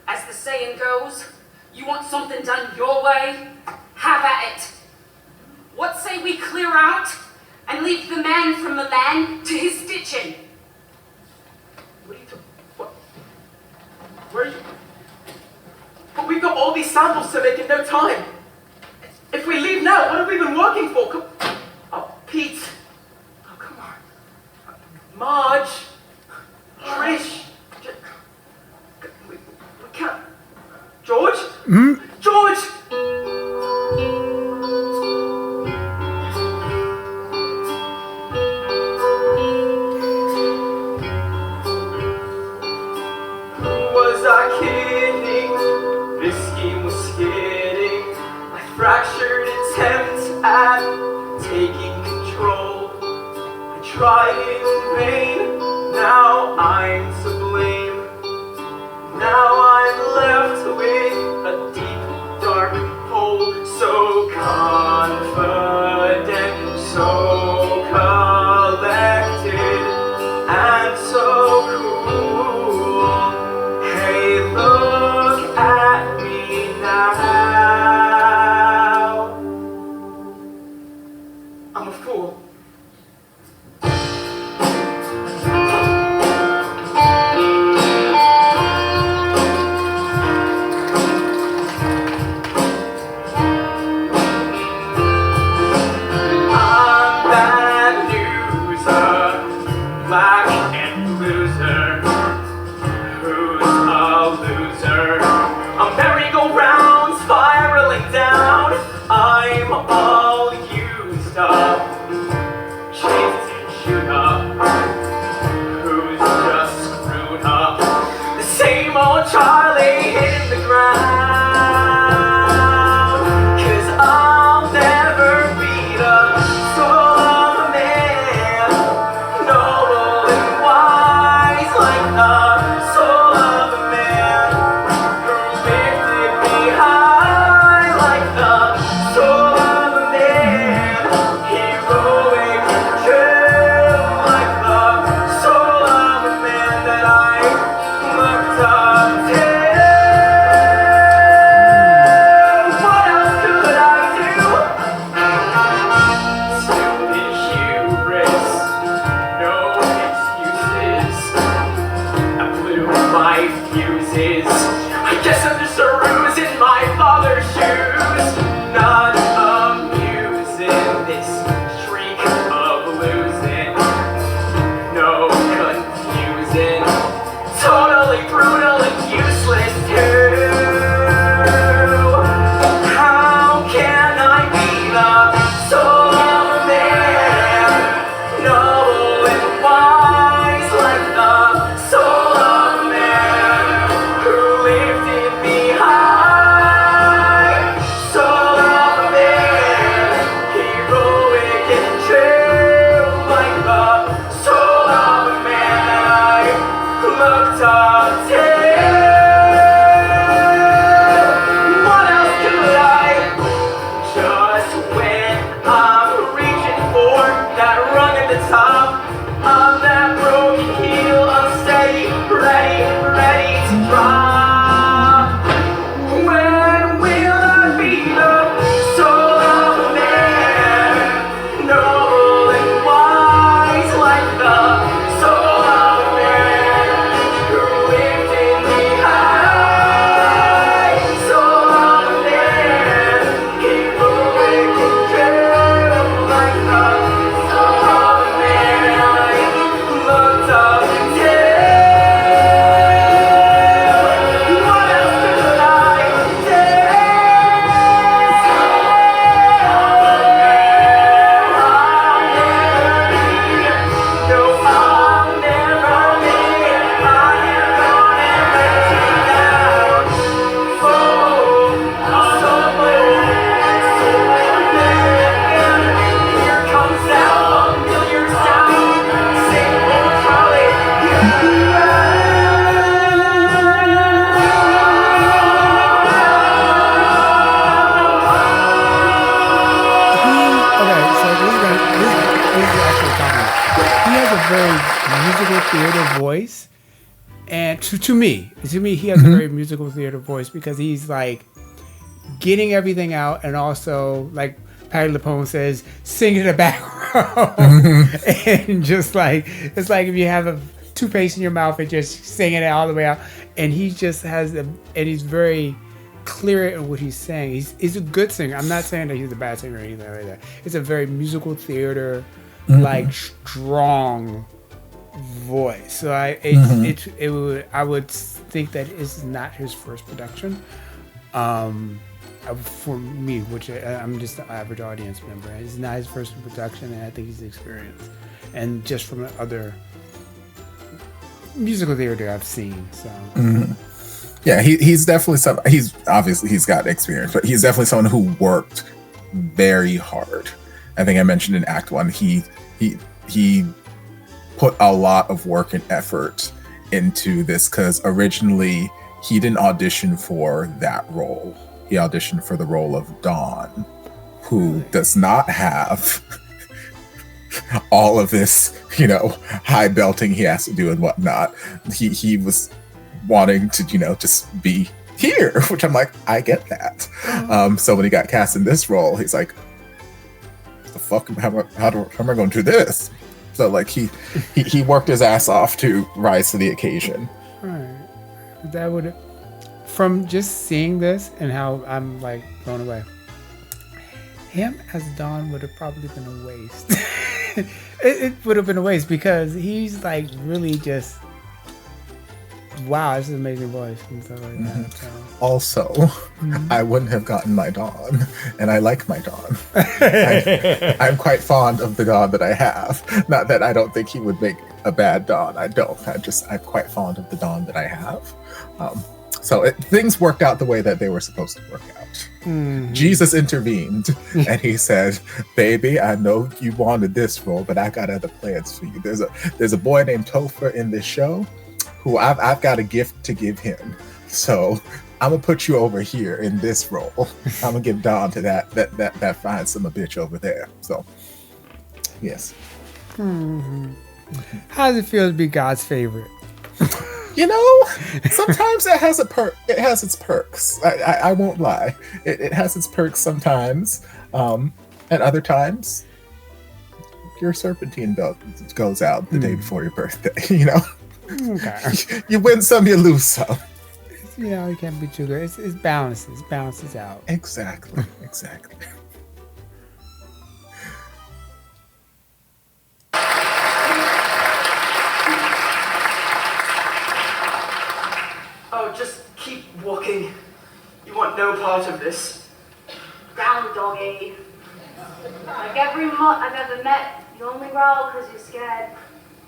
As the saying goes, you want something done your way? Have at it. What say we clear out and leave the man from Milan to his stitching?
What are you what? Where are you? But we've got all these samples to make in no time. If we leave now, what have we been working for? Oh, Pete. Oh, come on. Marge. Trish. We can't. George? George! Fractured attempt at taking control. I tried in vain, now I'm to blame. Now I'm left with a deep, dark hole. So confident, so collected, and so cool. Hey, look at me now. I'm a fool. Charlie hit the ground. 'Cause I'll never be the soul of a man, noble and wise like the soul of a man, who lifted me high like the soul of a man, heroic and true like the soul of a man that I looked up to. What else could I do? Stupid hubris, no excuses. I blew my fuses. I guess I'm just a ruse in my father's shoes. Not amusing, this streak of losing. No confusing. Totally brutal and useless too. How can I be the soul of a man, noble and wise like the soul of a man, who lifted me high? Soul of a man, heroic and true like the soul of a man that I looked up to. What else could I? Just when I'm reaching for that rung at the top of that broken heel, unsteady, ready to drop. When will I be the soul of a man, noble and wise like the soul of a man, who lifted me high? Soul of a man, heroic and true like the soul of a man I looked up to. What else could I say? No, I'll never be. I am gonna let you down. Oh, here comes that familiar sound. Sing, oh Charlie,
Okay, so this is actually a compliment. He has a very musical theater voice, and to me, he has a very musical theater voice because he's like getting everything out, and also like Patti LuPone says, sing in the back row, and just like it's like if you have a toothpaste in your mouth and just singing it all the way out, and he just has and he's very clear in what he's saying. He's a good singer. I'm not saying that he's a bad singer or anything like that. It's a very musical theater, like strong voice. So I would think that it's not his first production. For me, which I'm just an average audience member, it's not his first production, and I think he's experienced, and just from other musical theater I've seen. So.
Yeah, he's definitely he's got experience, but he's definitely someone who worked very hard. I think I mentioned in Act 1, he put a lot of work and effort into this, because originally he didn't audition for that role. He auditioned for the role of Dawn, who does not have all of this, high belting he has to do and whatnot. He was wanting to, just be here, which I'm like, I get that. So when he got cast in this role, he's like, the fuck, how am I going to do this? So like he worked his ass off to rise to the occasion.
All right. That would, from just seeing this and how I'm like blown away, him as Don would have probably been a waste. it would have been a waste, because he's like really just, wow, this is an amazing voice and stuff like that. So.
Also, I wouldn't have gotten my Dawn, and I like my Dawn. I'm quite fond of the Dawn that I have. Not that I don't think he would make a bad Dawn. I don't. I'm quite fond of the Dawn that I have. So things worked out the way that they were supposed to work out. Jesus intervened and he said, "Baby, I know you wanted this role, but I got other plans for you. There's a boy named Topher in this show who I've got a gift to give him. So I'm gonna put you over here in this role. I'm gonna give Don to that fine summer bitch over there." So yes.
How does it feel to be God's favorite?
You know, sometimes it has it has its perks. I won't lie. It has its perks sometimes, and other times your serpentine belt goes out the day before your birthday. You know,
Okay.
you win some, you lose some.
You know, it can't be too good. It balances out.
Exactly.
Oh, just keep walking. You want no part of this.
Ground doggy. Like every mutt I've ever met, you only growl because you're scared.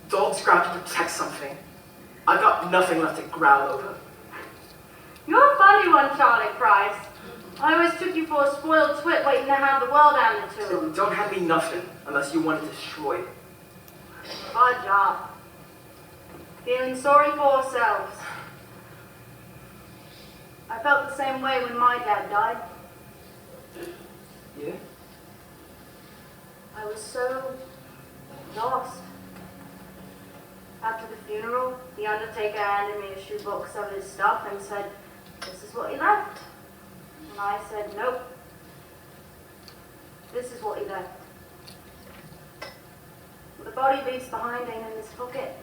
Dogs growl to protect something. I've got nothing left to growl over.
You're a funny one, Charlie Price. I always took you for a spoiled twit waiting to have the world handed to him.
Don't hand me nothing unless you want it destroyed.
Odd job. Feeling sorry for ourselves. I felt the same way when my dad died.
Yeah?
I was so lost. After the funeral, the undertaker handed me a shoebox of his stuff and said, "This is what he left." And I said, "Nope. This is what he left." What the body leaves behind ain't in his pocket.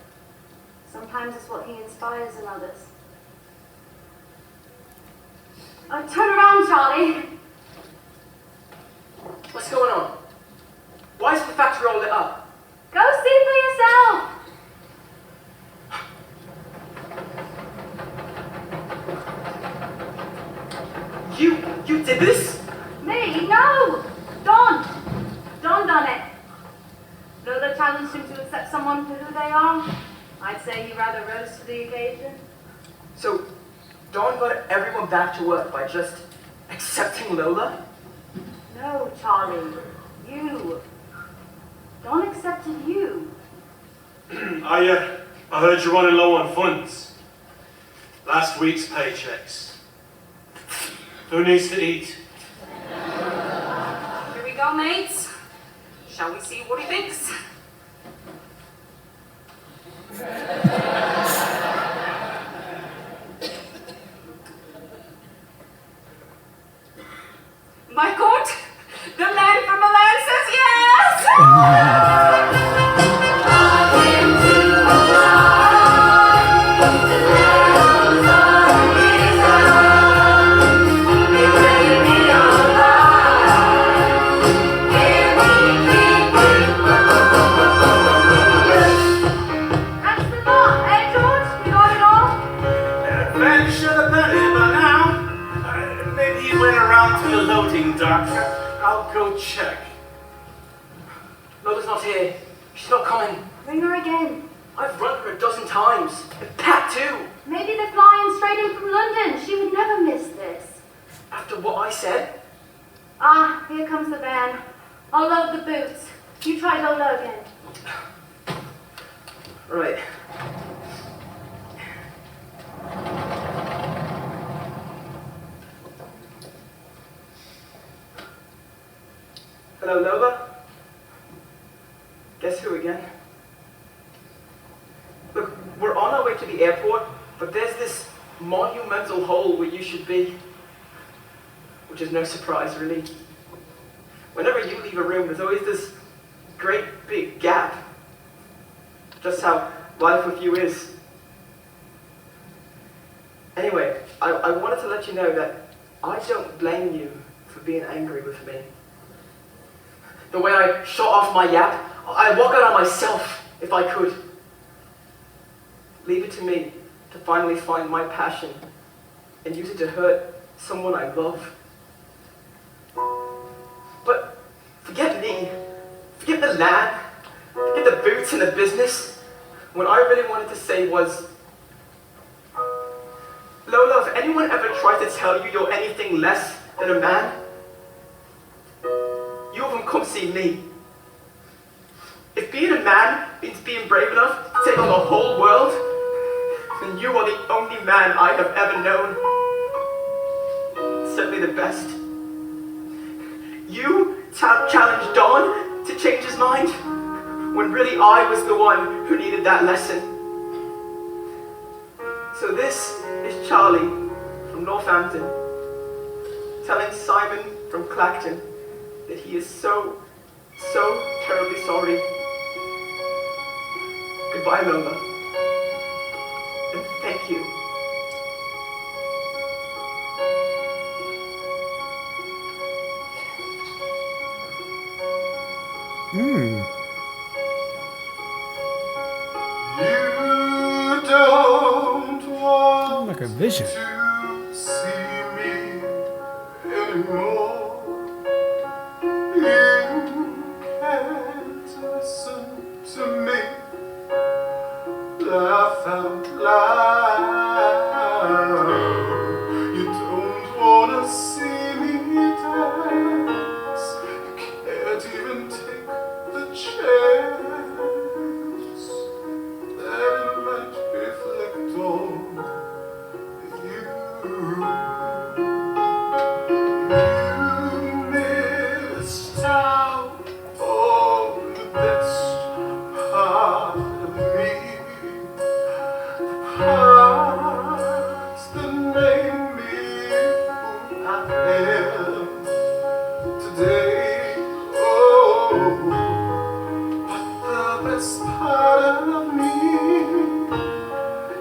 Sometimes it's what he inspires in others. Turn around, Charlie.
What's going on? Why is the factory all lit up?
Go see for yourself.
You did this?
Me? No! Don done it. Lola challenged him to accept someone for who they are. I'd say he rather rose to the occasion.
So, Dawn got everyone back to work by just accepting Lola?
No, Charlie. You. Don accepted you.
I heard you're running low on funds. Last week's paychecks. Who needs to eat?
Here we go, mates. Shall we see what he thinks? My court, the land from Milan says yes!
That's the lot, eh, George? We got it all?
Fairly sure the penny by now. Maybe he went around to the loading dock. I'll go check.
Lola's not here. She's not coming.
Ring her again.
I've run her a dozen times. And Pat too.
Maybe they're flying straight in from London. She would never miss this.
After what I said,
Ah, here comes the van. I'll load the boots. You try Lola again.
right. Hello, Lola? Guess who again? Look, we're on our way to the airport, but there's this monumental hole where you should be. Which is no surprise, really. Whenever you leave a room, there's always this great big gap. Just how life with you is. Anyway, I wanted to let you know that I don't blame you for being angry with me. The way I shot off my yap, I'd walk out on myself if I could. Leave it to me to finally find my passion and use it to hurt someone I love. But forget me, forget the land, forget the boots and the business. What I really wanted to say was, Lola, if anyone ever tries to tell you you're anything less than a man, you have them come see me. If being a man means being brave enough to take on the whole world, then you are the only man I have ever known. Certainly the best. You challenged Don to change his mind, when really I was the one who needed that lesson. So this is Charlie from Northampton, telling Simon from Clacton that he is so terribly sorry. Goodbye, Lola. And thank you.
You don't want
Like a vision.
to see me anymore. You can't listen to me. Laugh out loud. You don't wanna see me dance. You can't even take the chance that it might reflect on you. You missed out on the best part of me. Parts that made me who I am today. Oh, but the best part of me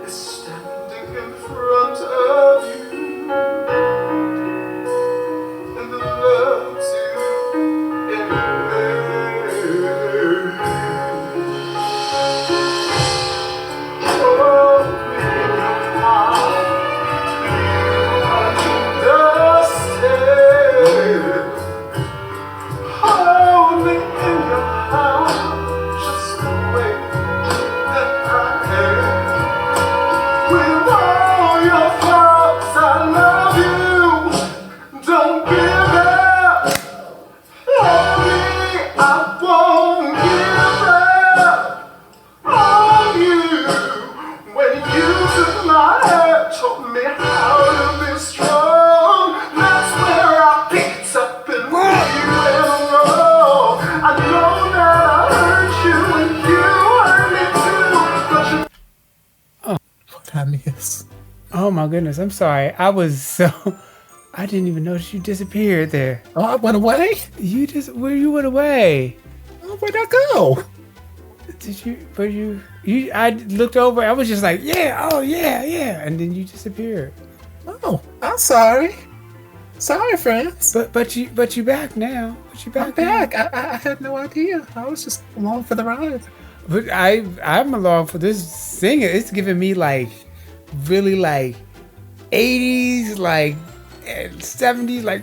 is standing in front of you and the loves you anyway. Hold me in your arms, you understand. Hold me in your arms, just the way that I am. With all your faults, I love you. Don't give up on me. I won't give up on you. When you took my hand, taught me how to be strong. That's where I picked up and we went wrong. I know that I hurt you and you hurt me too, but you. What I miss?
Oh my goodness, I'm sorry. I didn't even notice you disappeared there.
Oh, I went away?
You went away.
Oh, where'd I go?
I looked over, I was just like, yeah, oh yeah, and then you disappeared.
Oh, I'm sorry. Sorry, friends.
But you back now. But you back.
I'm back. I had no idea. I was just along for the ride.
But I'm along for this singing. It's giving me like really like 80s, like 70s, like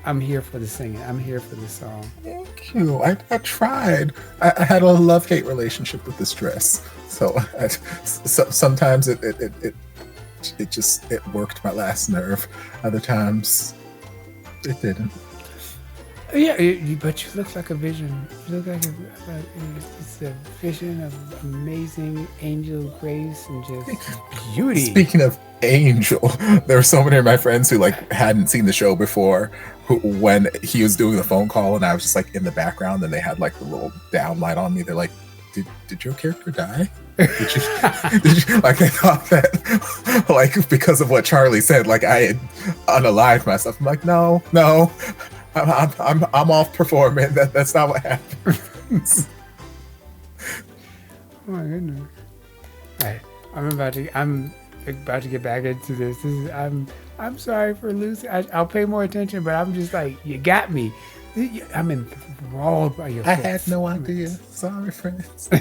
I'm here for the singing. I'm here for the song.
Thank you. I tried. I had a love-hate relationship with this dress. So sometimes it worked my last nerve. Other times it didn't.
Yeah, but you look like a vision. You look like it's a vision of amazing angel grace and just beauty.
Speaking of angel, there were so many of my friends who like hadn't seen the show before. Who, when he was doing the phone call and I was just like in the background, and they had like the little downlight on me. They're like, "Did your character die? Did you like?" They thought that like because of what Charlie said, like I had unalived myself. I'm like, no. I'm off performing. That's not what happens.
Oh my goodness! I'm about to get back into this. I'm sorry for losing. I'll pay more attention, but I'm just like, you got me. I'm enthralled by your.
I had no idea. Sorry, friends.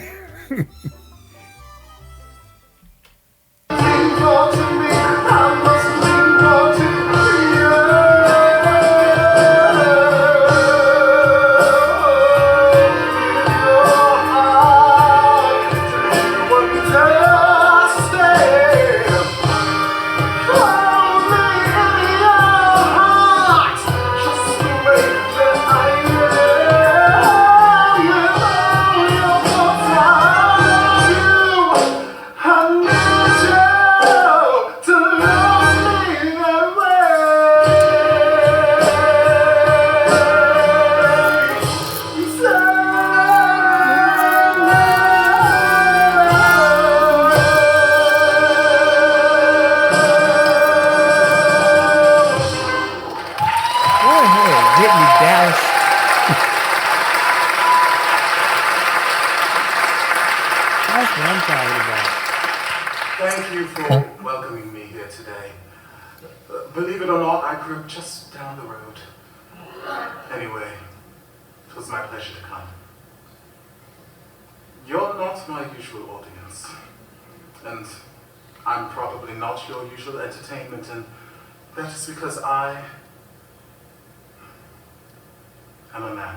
Thank you for welcoming me here today. Believe it or not, I grew up just down the road. Anyway, it was my pleasure to come. You're not my usual audience, and I'm probably not your usual entertainment, and that is because I am a man.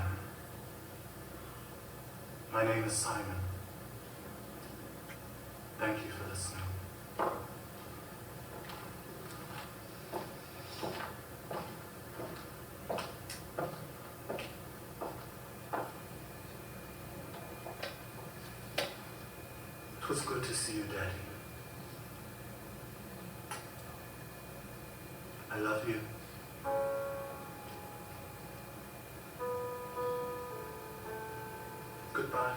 My name is Simon. Thank you for listening. It was good to see you, Daddy. I love you. Goodbye.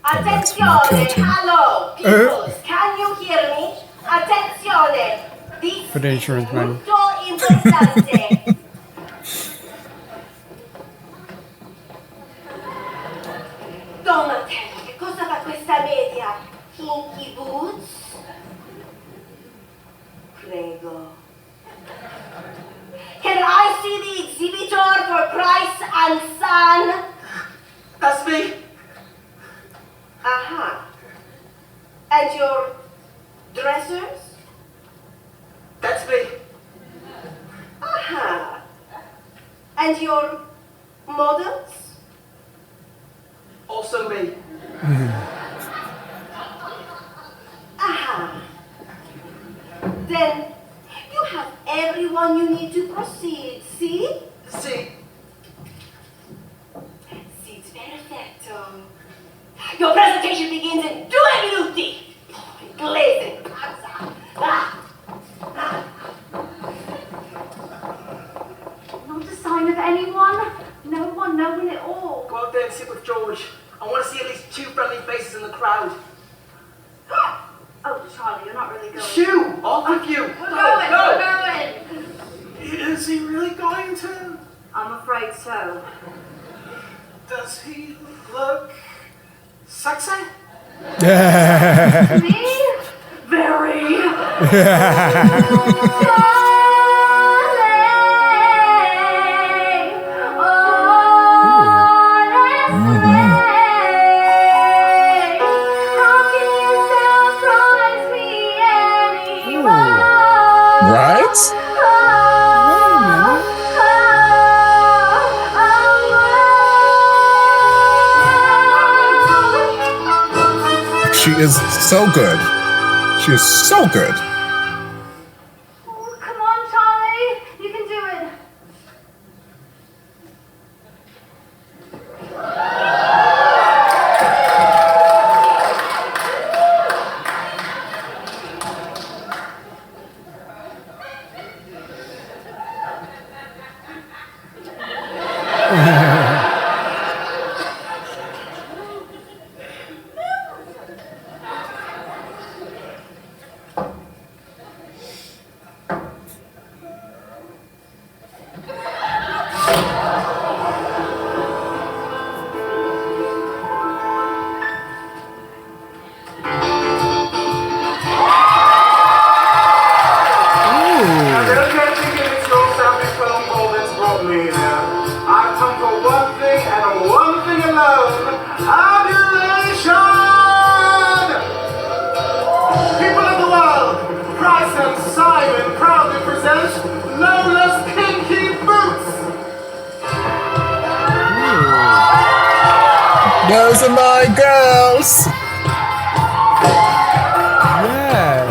Attenzione, hello, people, can you hear me? Attenzione, this
For the insurance money.
is molto importante. Donatello, che cosa fa questa media? Kinky Boots? Prego. Can I see the exhibitor for Price and Son?
That's me.
Aha. And your dressers?
That's me.
Aha. And your models?
Also me.
Aha. Then you have everyone you need to proceed, see?
See,
See, it's perfetto. Your presentation begins in 2 minuti. Inglese, pazza.
Not a sign of anyone. No one knowing it all.
go out there and sit with George. I want to see at least 2 friendly faces in the crowd.
Oh, Charlie, you're not really going.
Shoo! Off with you!
We're going, we're going.
Is he really going to?
I'm afraid so.
Does he look sexy?
Me? Very.
Right? She is so good. She is so good.
Oh, come on, Charlie. You can do it.
I don't care thinking it's your selfish phone call that's brought me here. I've come for one thing and one thing alone. Adulation! People of the world, Price and Simon proudly present Lola's Kinky Boots!
Those are my girls.
Yeah.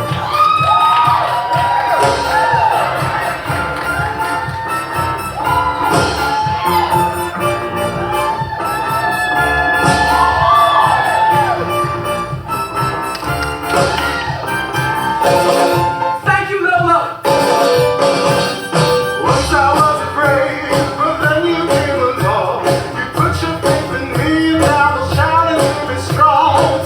Thank you, Lola!
Once I was afraid, but then you came along. You put your faith in me, and now the challenge is strong.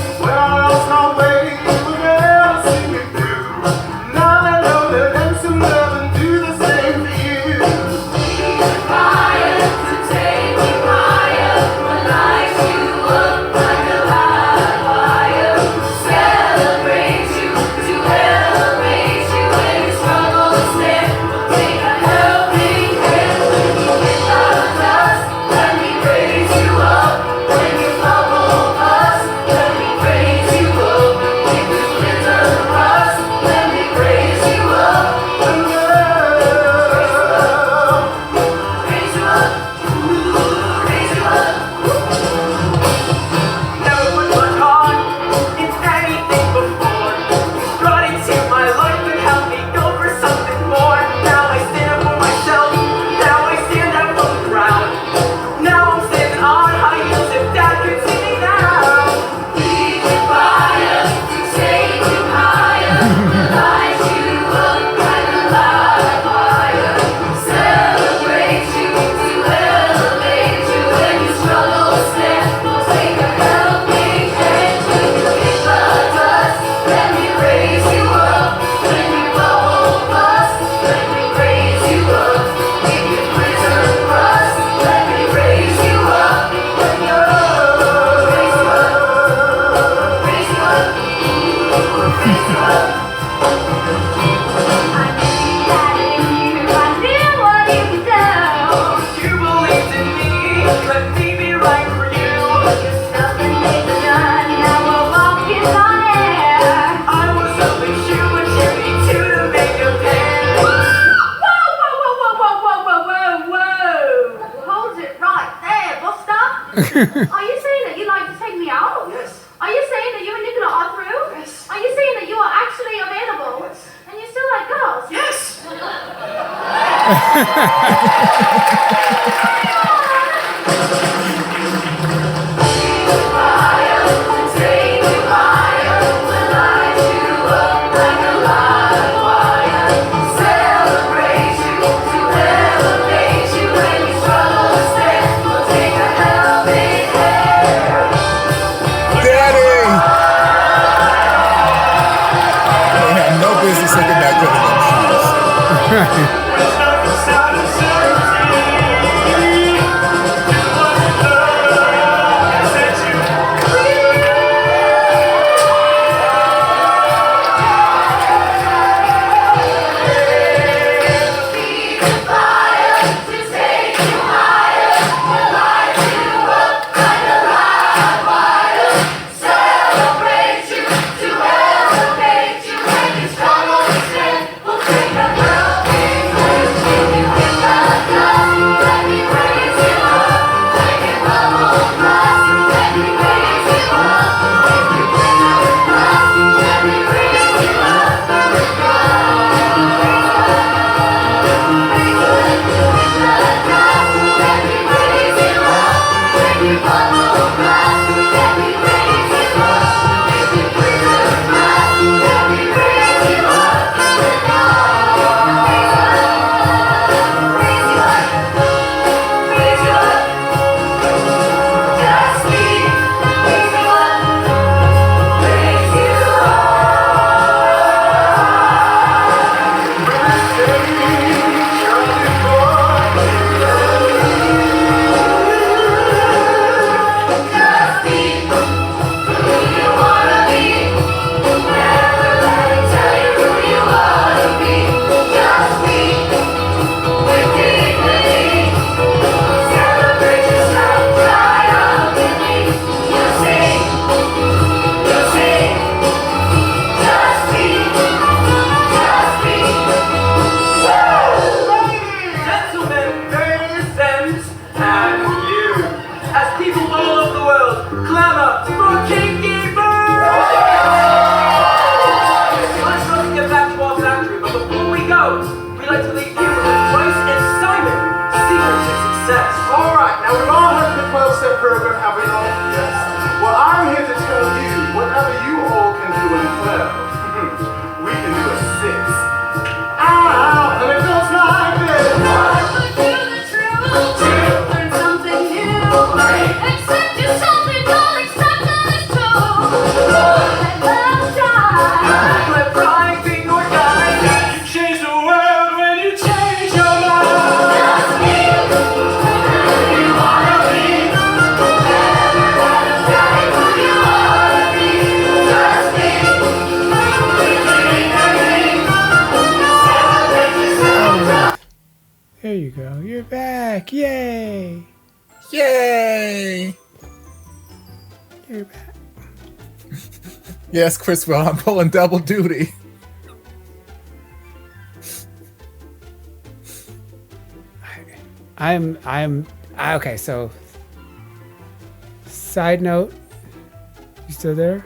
Are you saying that you'd like to take me out?
Yes.
Are you saying that you and Nicola are through?
Yes.
Are you saying that you are actually available?
Yes.
And you still like girls?
Yes!
Daddy! They have no business looking that good in them shoes.
There you go. You're back. Yay.
Yay!
You're back.
Yes, Chriswell, I'm pulling double duty.
Okay, so side note, you still there?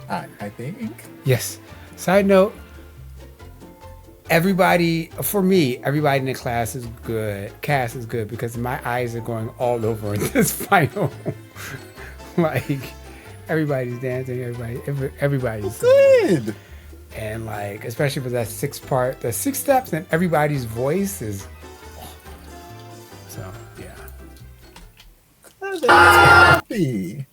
I think.
Yes. Side note, everybody in the class is good. Cast is good because my eyes are going all over in this final. Like, everybody's dancing, everybody's
Good.
and like, especially for that the 6 steps, and everybody's voice is. So yeah.
Happy.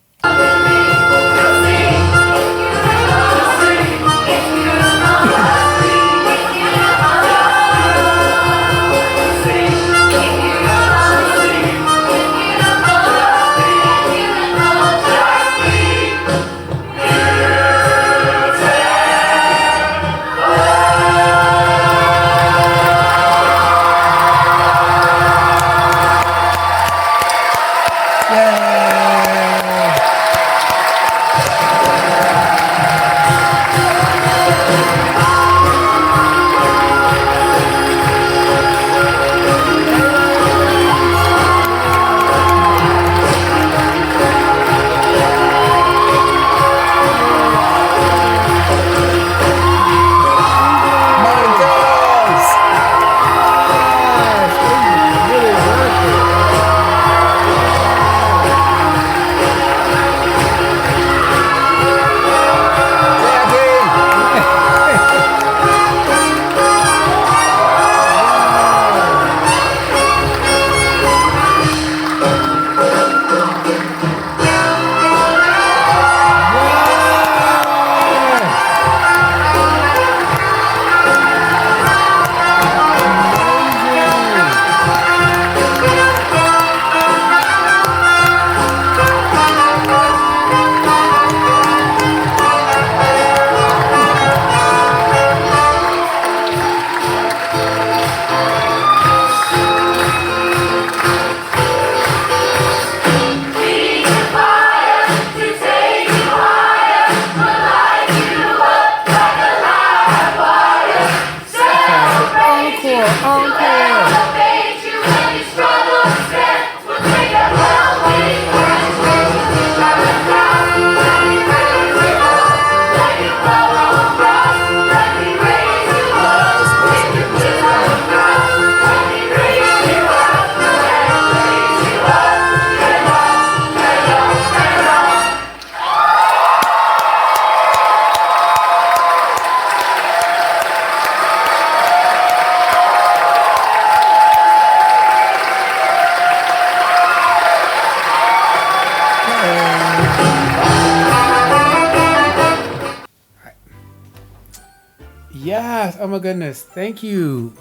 Yes. Oh my goodness. Thank you.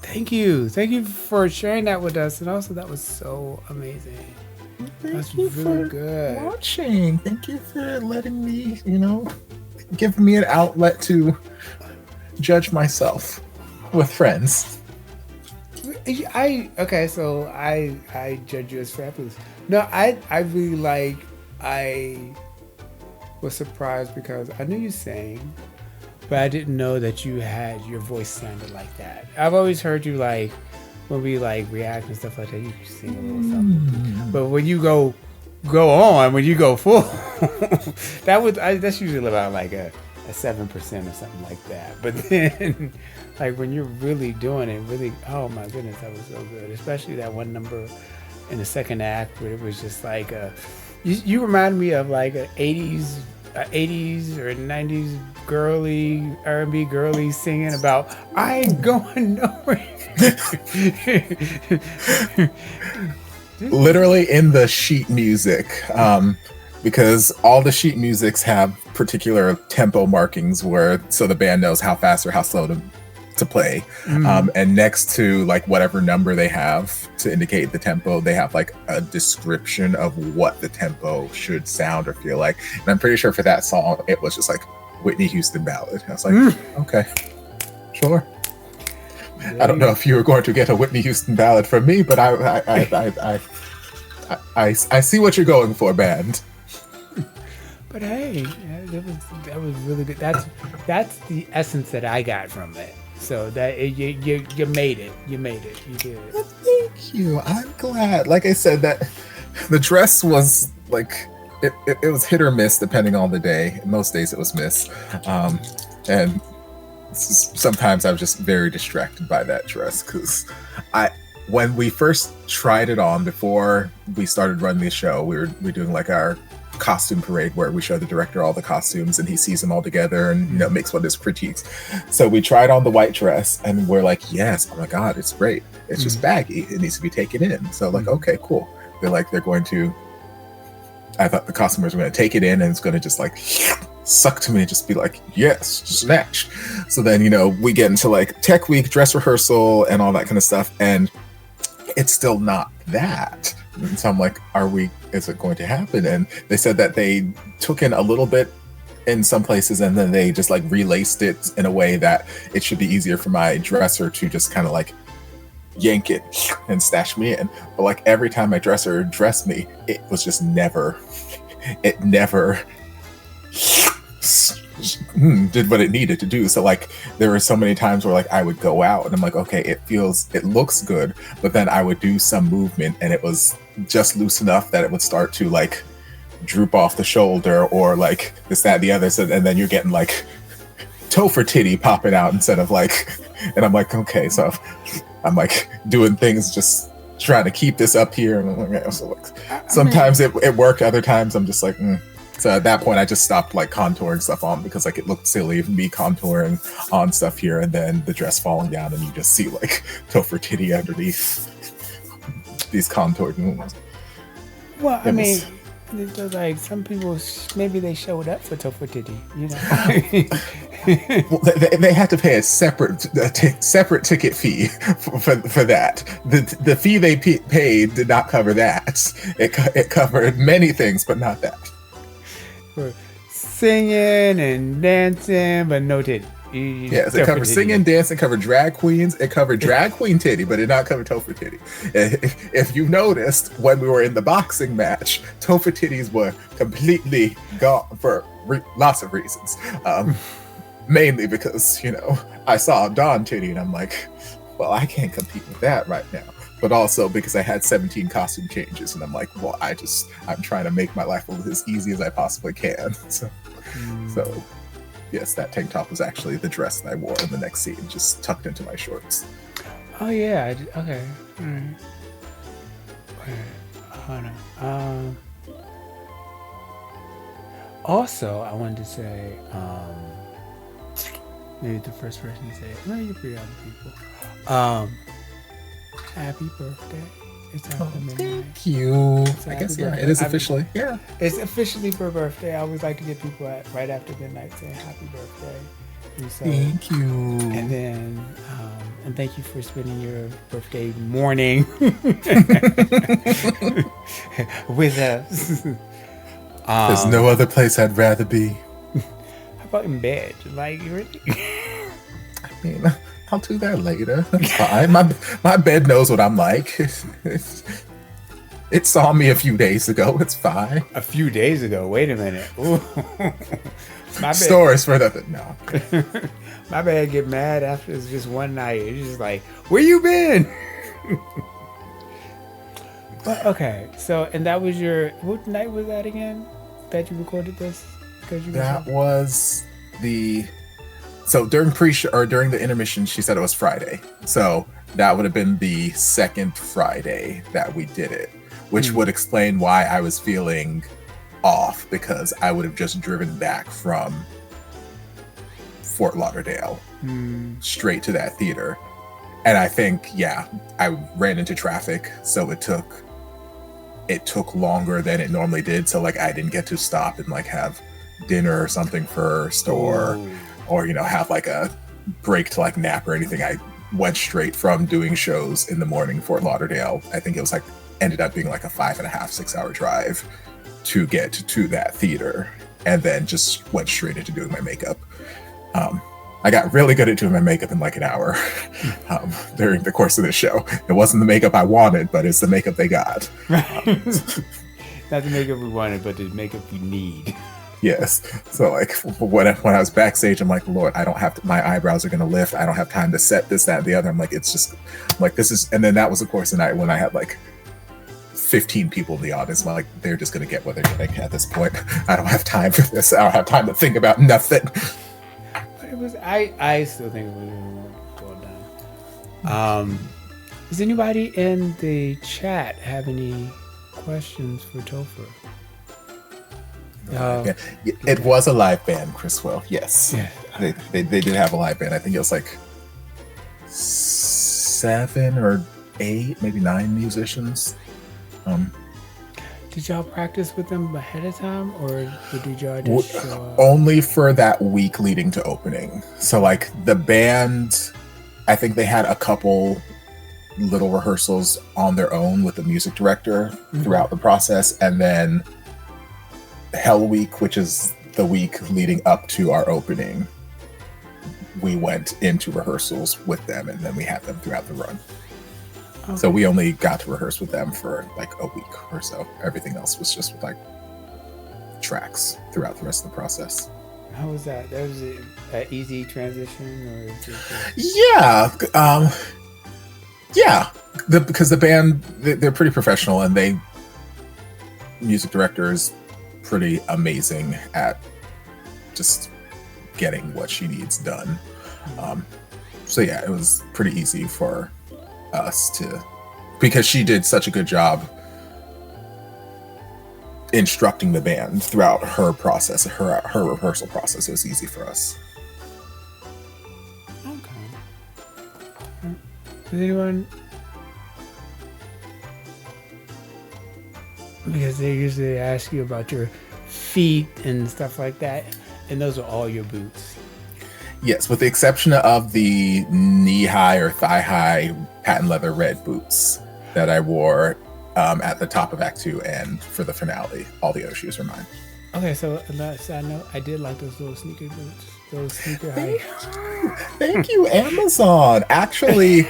Thank you. Thank you for sharing that with us. And also, that was so amazing. That's really good.
Watching. Thank you for letting me, giving me an outlet to judge myself with friends.
Okay, so I judge you as fabulous. No, I really I was surprised because I knew you sang, but I didn't know that your voice sounded like that. I've always heard you when we react and stuff like that, you sing a little something. But when you go on, when you go full, that's usually about a 7% or something like that. But then when you're really doing it, really, oh my goodness, that was so good. Especially that one number in the second act where it was just you remind me of a 80s or 90s girly R&B girly singing about I ain't going nowhere.
Literally in the sheet music, because all the sheet musics have particular tempo markings so the band knows how fast or how slow to play. And next to whatever number they have to indicate the tempo, they have a description of what the tempo should sound or feel like. And I'm pretty sure for that song it was just Whitney Houston ballad. I was okay, sure. I don't know if you were going to get a Whitney Houston ballad from me, but I see what you're going for, band.
But hey, that was really good. That's the essence that I got from it. So that you made it. You made it. You did.
Well, thank you. I'm glad. Like I said, that the dress was it was hit or miss depending on the day. Most days it was miss, and sometimes I was just very distracted by that dress because when we first tried it on before we started running the show, we're doing our costume parade where we show the director all the costumes and he sees them all together and makes one of his critiques. So we tried on the white dress and we're yes, oh my god, it's great. It's just baggy. It needs to be taken in. So okay, cool. They're going to. I thought the costumers were going to take it in and it's going to just suck to me and just be yes, snatch. So then we get into tech week, dress rehearsal, and all that kind of stuff, and it's still not that. And so I'm is it going to happen? And they said that they took in a little bit in some places and then they just relaced it in a way that it should be easier for my dresser to just kind of yank it and stash me in. But every time my dresser dressed me, it was just never did what it needed to do. So there were so many times where I would go out and I'm okay, it looks good, but then I would do some movement and it was just loose enough that it would start to droop off the shoulder or this, that, and the other. So and then you're getting Topher titty popping out instead of and I'm okay, so I'm doing things just trying to keep this up here, and so sometimes it worked, other times I'm just So at that point I just stopped contouring stuff on because it looked silly of me contouring on stuff here and then the dress falling down and you just see Topher titty underneath these contoured moves.
Well, some people maybe they showed up for Topher titty,
Well, they had to pay a separate ticket fee for that. The fee they paid did not cover that. It covered many things, but not that.
For singing and dancing, but no titty.
Yes, it covered singing, dancing, covered drag queens. It covered drag queen titty, but it did not cover Topher titty. If you noticed, when we were in the boxing match, Topher titties were completely gone for lots of reasons. Mainly because, I saw Dawn titty and I'm like, well, I can't compete with that right now. But also because I had 17 costume changes and I'm like, well, I'm trying to make my life as easy as I possibly can. So yes, that tank top was actually the dress that I wore in the next scene, just tucked into my shorts.
Oh yeah, okay. All right. Hold on. Also, I wanted to say, maybe the first person to say it. Maybe you pretty other people. Happy birthday. It's after midnight.
Thank you.
It's
I guess,
birthday.
it is officially. Yeah.
It's officially for birthday. I always like to get people right after midnight saying happy birthday. And so,
thank you.
And then, and thank you for spending your birthday morning with us.
There's no other place I'd rather be.
How about in bed? Like, really?
I mean, I'll do that later. That's fine. My bed knows what I'm like. It saw me a few days ago. It's fine.
A few days ago? Wait a minute. Ooh.
Stories for nothing. No.
My bed get mad after it's just one night. It's just like, where you been? But, okay, so, and that was what night was that again that you recorded this?
That was so during during the intermission, she said it was Friday. So that would have been the second Friday that we did it, which would explain why I was feeling off, because I would have just driven back from Fort Lauderdale straight to that theater. And I think, I ran into traffic, so it took longer than it normally did. So like I didn't get to stop and like have dinner or something first, or have like a break to like nap or anything. I went straight from doing shows in the morning, Fort Lauderdale. I think it was like ended up being like a 5.5-6 hour drive to get to that theater, and then just went straight into doing my makeup. I got really good at doing my makeup in like an hour during the course of this show. It wasn't the makeup I wanted, but it's the makeup they got.
Not the makeup we wanted, but the makeup we need.
Yes. So like when I was backstage, I'm like, Lord, I don't have to, my eyebrows are going to lift. I don't have time to set this, that, and the other. I'm like, it's just like, this is, and then that was of course the night when I had like 15 people in the audience. I'm like, they're just going to get what they're getting at this point. I don't have time for this. I don't have time to think about nothing.
But it was, I still think it was going down. Does anybody in the chat have any questions for Topher?
It was a live band, Chriswell. Yes.
Yeah.
They did have a live band. I think it was like 7 or 8, maybe 9 musicians.
Did y'all practice with them ahead of time, or did y'all just show up?
Only for that week leading to opening. So like the band, I think they had a couple little rehearsals on their own with the music director throughout the process, and then Hell Week, which is the week leading up to our opening, we went into rehearsals with them, and then we had them throughout the run. Okay. So we only got to rehearse with them for like a week or so. Everything else was just with like tracks throughout the rest of the process.
How was that? That was an easy transition, or is it because the band, they're pretty professional, and music directors pretty amazing at just getting what she needs done. So yeah, it was pretty easy for us because she did such a good job instructing the band throughout her process, her rehearsal process. It was easy for us. Okay. Does anyone? Because they usually ask you about your feet and stuff like that, and those are all your boots.
Yes, with the exception of the knee-high or thigh-high patent leather red boots that I wore at the top of Act 2 and for the finale. All the other shoes are mine.
Okay, so side note, I did like those little sneaker boots. those sneaker high.
Thank you, Amazon. Actually,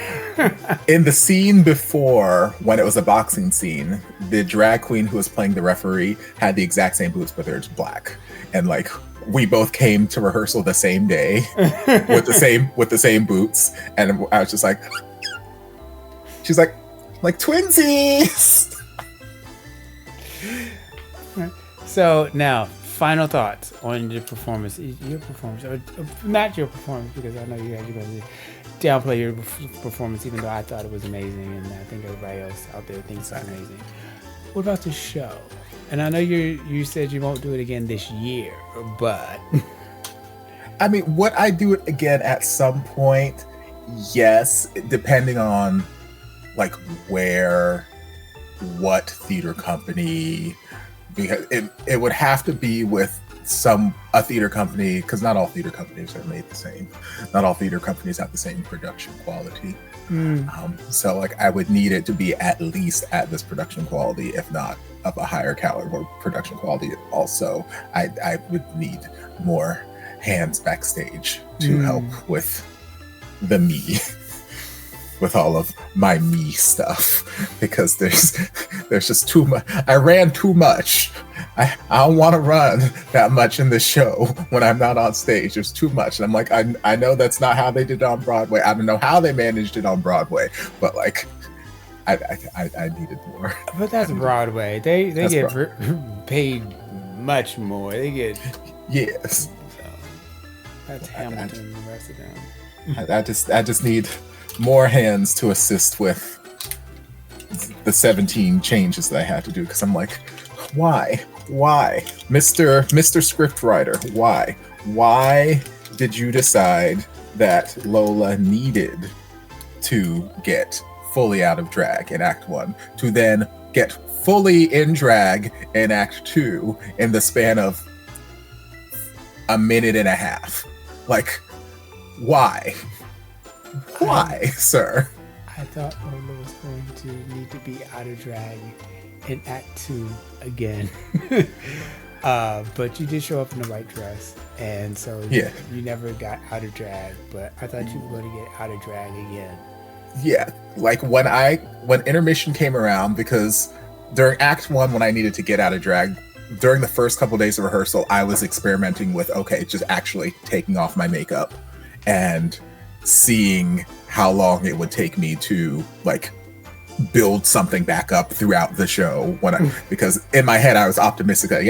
in the scene before, when it was a boxing scene, the drag queen who was playing the referee had the exact same boots, but they're just black. And like, we both came to rehearsal the same day with the same boots, and I was just like, she's like twinsies.
So now, final thoughts on your performance. Your performance, or not your performance, because I know you guys are going to downplay your performance, even though I thought it was amazing, and I think everybody else out there thinks it's amazing. What about the show? And I know you said you won't do it again this year, but
I mean, would I do it again at some point? Yes, depending on like what theater company, because it would have to be with a theater company, because not all theater companies are made the same. Not all theater companies have the same production quality. So like I would need it to be at least at this production quality, if not of a higher caliber production quality. Also, I would need more hands backstage to help with the me, with all of my me stuff, because there's just too much. I ran too much. I don't want to run that much in this show when I'm not on stage. There's too much. And I'm like, I know that's not how they did it on Broadway. I don't know how they managed it on Broadway, but like, I needed more.
But that's Broadway. They get paid much more. They get
yes.
So that's Hamilton and the rest of them.
I just need more hands to assist with the 17 changes that I had to do, because I'm like, why, Mr. Scriptwriter, why did you decide that Lola needed to get fully out of drag in Act 1 to then get fully in drag in Act 2 in the span of a minute and a half? Like, why, sir?
I thought Lola was going to need to be out of drag in Act 2 again. But you did show up in the white dress, and so you never got out of drag, but I thought you were going to get out of drag again.
Yeah, like when intermission came around, because during Act 1, when I needed to get out of drag, during the first couple of days of rehearsal, I was experimenting with, just actually taking off my makeup and seeing how long it would take me to like build something back up throughout the show, because in my head I was optimistic that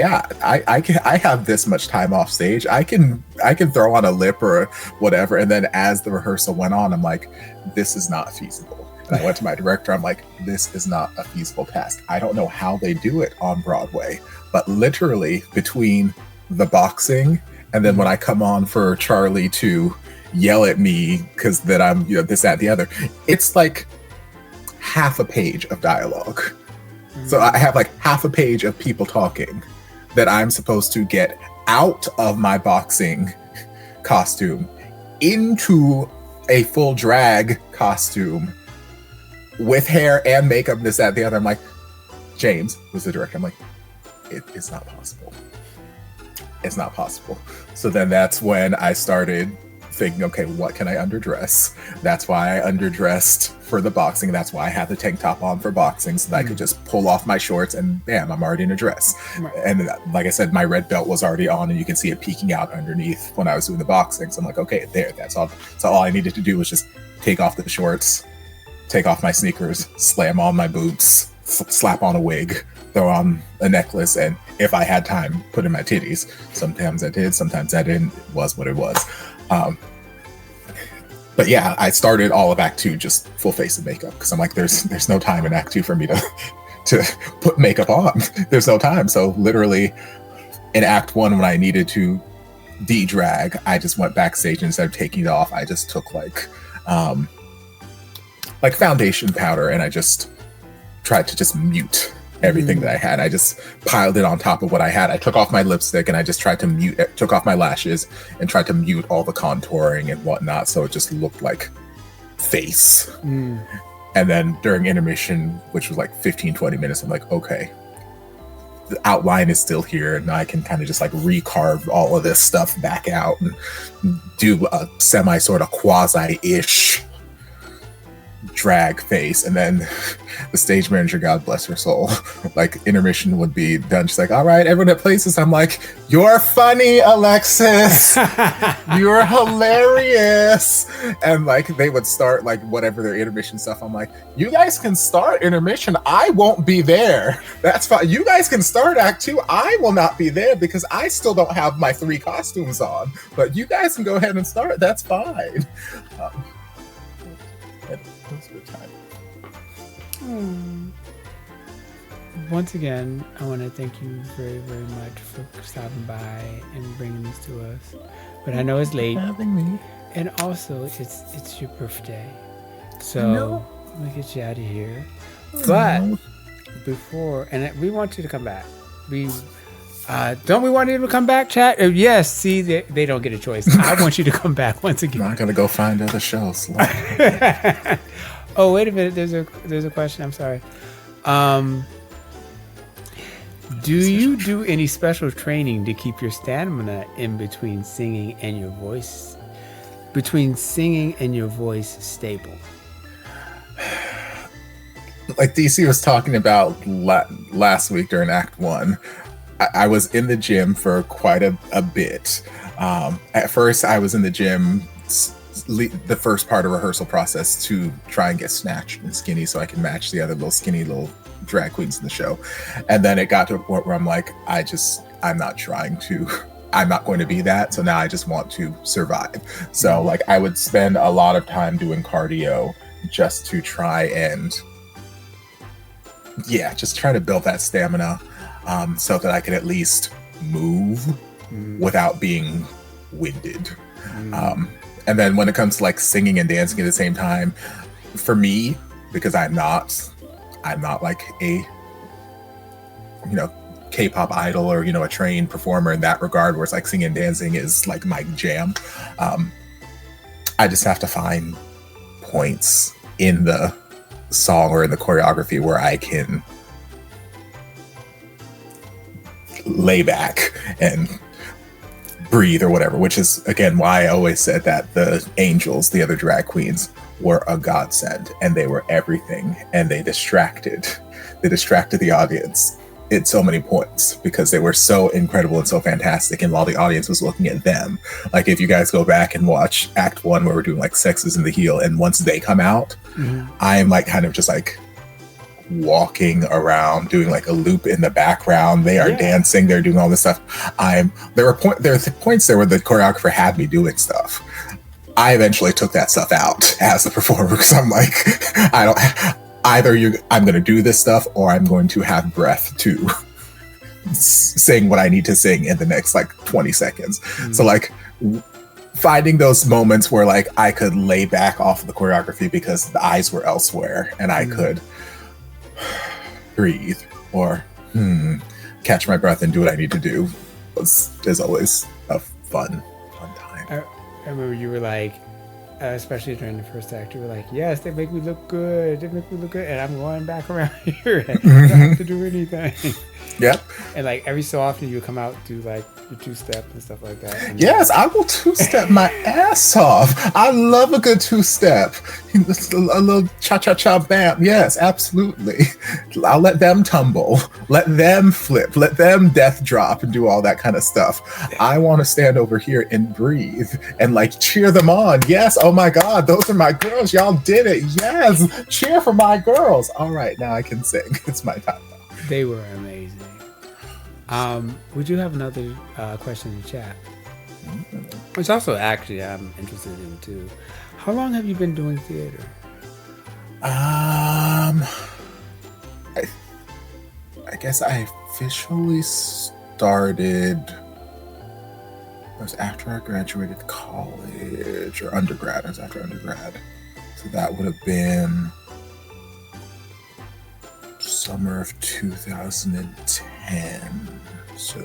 I have this much time off stage, I can throw on a lip or whatever. And then as the rehearsal went on, I'm like, this is not feasible. And I went to my director, I'm like, this is not a feasible task. I don't know how they do it on Broadway, but literally between the boxing and then when I come on for Charlie to yell at me because that I'm this, that, the other, it's like half a page of dialogue. So I have like half a page of people talking that I'm supposed to get out of my boxing costume into a full drag costume with hair and makeup, this, that, the other. I'm like, James was the director. I'm like, it's not possible. It's not possible. So then that's when I started thinking, okay, what can I underdress? That's why I underdressed for the boxing. That's why I had the tank top on for boxing, so that I could just pull off my shorts and bam, I'm already in a dress. Right. And like I said, my red belt was already on and you can see it peeking out underneath when I was doing the boxing. So I'm like, okay, that's all. So all I needed to do was just take off the shorts, take off my sneakers, slam on my boots, slap on a wig, throw on a necklace, and if I had time, put in my titties. Sometimes I did, sometimes I didn't. It was what it was. But yeah, I started all of Act 2 just full face of makeup, because I'm like, there's no time in Act 2 for me to put makeup on. There's no time. So literally in Act 1, when I needed to de-drag, I just went backstage, and instead of taking it off, I just took like foundation powder, and I just tried to just mute everything that I had. I just piled it on top of what I had. I took off my lipstick and I just tried to took off my lashes and tried to mute all the contouring and whatnot, so it just looked like face. And then during intermission, which was like 15-20 minutes, I'm like, okay, the outline is still here, and I can kind of just like recarve all of this stuff back out and do a semi sort of quasi-ish drag face. And then the stage manager, God bless her soul, like intermission would be done. She's like, all right, everyone at places. I'm like, you're funny, Alexis. You're hilarious. And like they would start like whatever their intermission stuff. I'm like, you guys can start intermission. I won't be there. That's fine. You guys can start act 2. I will not be there because I still don't have my 3 costumes on. But you guys can go ahead and start. That's fine. That's a good time.
Once again, I want to thank you very, very much for stopping by and bringing this to us. But I know it's late.
Having me.
And also, it's your birthday. So, let me get you out of here. But before, and we want you to come back. Don't we want you to come back, chat? Yes, see, they don't get a choice. I want you to come back once again.
I'm not going to go find other shows.
Oh, wait a minute. There's a question. I'm sorry. Do you do any special training to keep your stamina in between singing and your voice? Between singing and your voice stable?
Like DC was talking about last week during Act 1, I was in the gym for quite a bit. At first, I was in the gym the first part of rehearsal process to try and get snatched and skinny so I can match the other little skinny little drag queens in the show. And then it got to a point where I'm like, I'm not going to be that. So now I just want to survive. So like I would spend a lot of time doing cardio just to try and just try to build that stamina so that I could at least move without being winded. And then when it comes to like singing and dancing at the same time, for me, because I'm not like a, K-pop idol or, a trained performer in that regard, where it's like singing and dancing is like my jam. I just have to find points in the song or in the choreography where I can lay back and breathe or whatever, which is again why I always said that the angels, the other drag queens, were a godsend, and they were everything, and they distracted the audience at so many points because they were so incredible and so fantastic, and while the audience was looking at them, like if you guys go back and watch Act 1 where we're doing like Sex is in the Heel, and once they come out, I'm like kind of just like walking around doing like a loop in the background. They are dancing, they're doing all this stuff. There are points there where the choreographer had me doing stuff. I eventually took that stuff out as the performer because I'm like, I'm going to do this stuff or I'm going to have breath to sing what I need to sing in the next like 20 seconds. So like finding those moments where like I could lay back off of the choreography because the eyes were elsewhere and I could breathe or catch my breath and do what I need to do is always a fun time.
I remember you were like, especially during the first act, you were like, yes, they make me look good. And I'm going back around here. I don't have to do anything.
Yep.
And like every so often you would come out do like your 2-step and stuff like that. And
yes, I will 2-step my ass off. I love a good 2-step. A little cha-cha-cha bam. Yes, absolutely. I'll let them tumble. Let them flip. Let them death drop and do all that kind of stuff. I want to stand over here and breathe and like cheer them on. Yes, oh my God, those are my girls. Y'all did it. Yes, cheer for my girls. All right, now I can sing. It's my time.
They were amazing. We do have another question in the chat, which also actually I'm interested in too. How long have you been doing theater?
I guess I officially started. It was after I graduated college or undergrad. It was after undergrad, so that would have been summer of 2010, so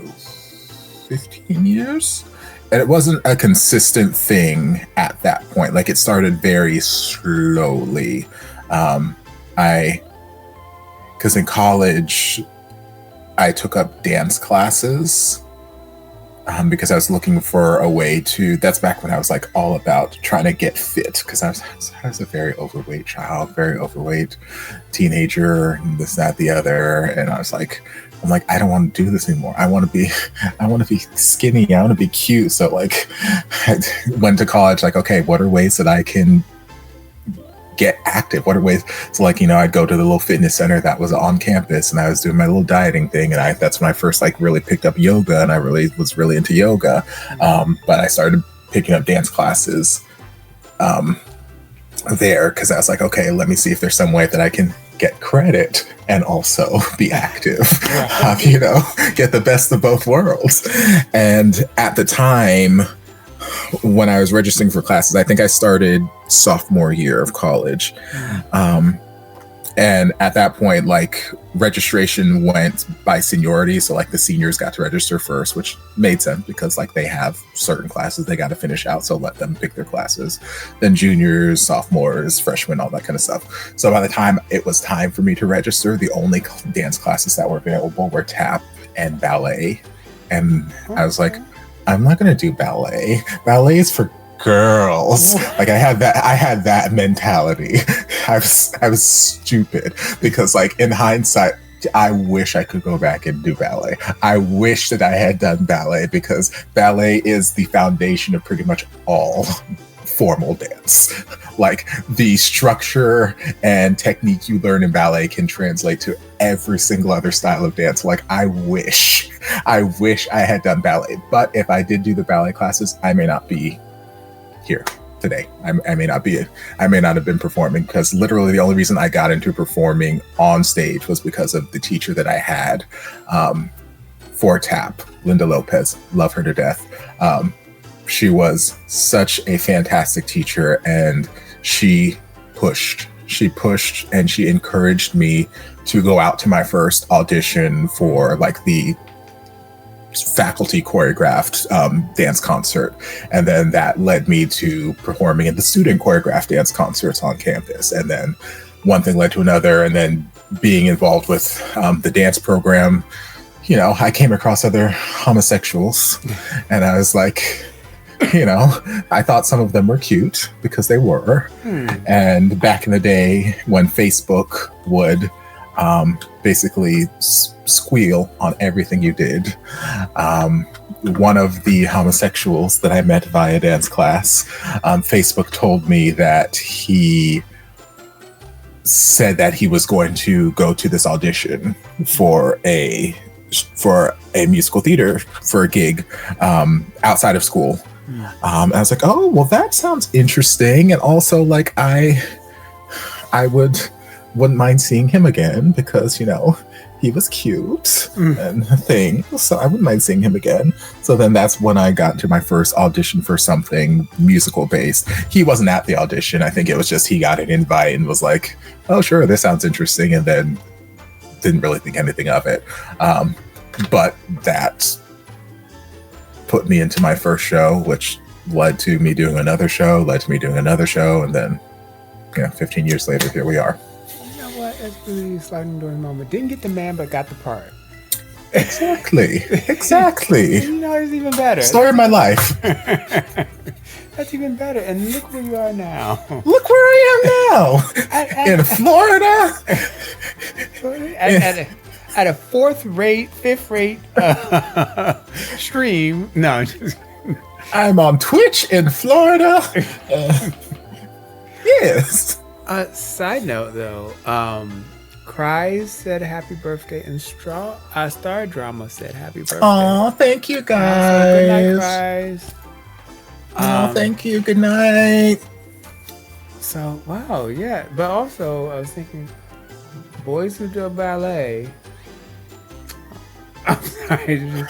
15 years. And it wasn't a consistent thing at that point. Like it started very slowly. Because in college, I took up dance classes because I was looking for a way to. That's back when I was like all about trying to get fit, because I was a very overweight child, very overweight teenager, and this, that, the other, and I'm like, I don't want to do this anymore. I want to be skinny. I want to be cute. So like, I went to college. Like, okay, what are ways that I can get active? What are ways? So like, I'd go to the little fitness center that was on campus, and I was doing my little dieting thing, and that's when I first like really picked up yoga, and I was really into yoga. But I started picking up dance classes there, because I was like, okay, let me see if there's some way that I can get credit and also be active. Get the best of both worlds. And at the time, when I was registering for classes, I think I started sophomore year of college. And at that point, like, registration went by seniority. So like the seniors got to register first, which made sense because like they have certain classes they got to finish out. So let them pick their classes. Then juniors, sophomores, freshmen, all that kind of stuff. So by the time it was time for me to register, the only dance classes that were available were tap and ballet. And I was like, I'm not going to do ballet. Ballet is for girls. Like I had that mentality. I was stupid because like in hindsight, I wish I could go back and do ballet. I wish that I had done ballet, because ballet is the foundation of pretty much all formal dance. Like the structure and technique you learn in ballet can translate to every single other style of dance. Like I wish I had done ballet. But if I did do the ballet classes, I may not be here today. I may not have been performing, because literally the only reason I got into performing on stage was because of the teacher that I had for tap, Linda Lopez. Love her to death. She was such a fantastic teacher, and she pushed and she encouraged me to go out to my first audition for like the faculty choreographed dance concert, and then that led me to performing in the student choreographed dance concerts on campus, and then one thing led to another, and then being involved with the dance program, I came across other homosexuals, and I was like, I thought some of them were cute, because they were. And back in the day when Facebook would basically squeal on everything you did, one of the homosexuals that I met via dance class, Facebook told me that he said that he was going to go to this audition for a musical theater, for a gig outside of school. I was like, oh, well, that sounds interesting. And also, like, I wouldn't mind seeing him again, because, he was cute and things. So I wouldn't mind seeing him again. So then that's when I got to my first audition for something musical based. He wasn't at the audition. I think it was just he got an invite and was like, oh, sure, this sounds interesting. And then didn't really think anything of it. But that put me into my first show, which led to me doing another show, and then 15 years later, here we are.
You know what? That's really a sliding door moment. Didn't get the man, but got the part.
Exactly.
It's even better.
Story of my life.
That's even better. And look where you are now.
Look where I am now. In Florida.
At a fifth rate stream. No.
I'm on Twitch in Florida. Yes.
Side note, though, Cries said happy birthday, and Star Drama said happy birthday.
Oh, thank you, guys.
Good night, Cries.
Thank you. Good night.
So, wow, yeah. But also, I was thinking, boys who do ballet. I'm sorry.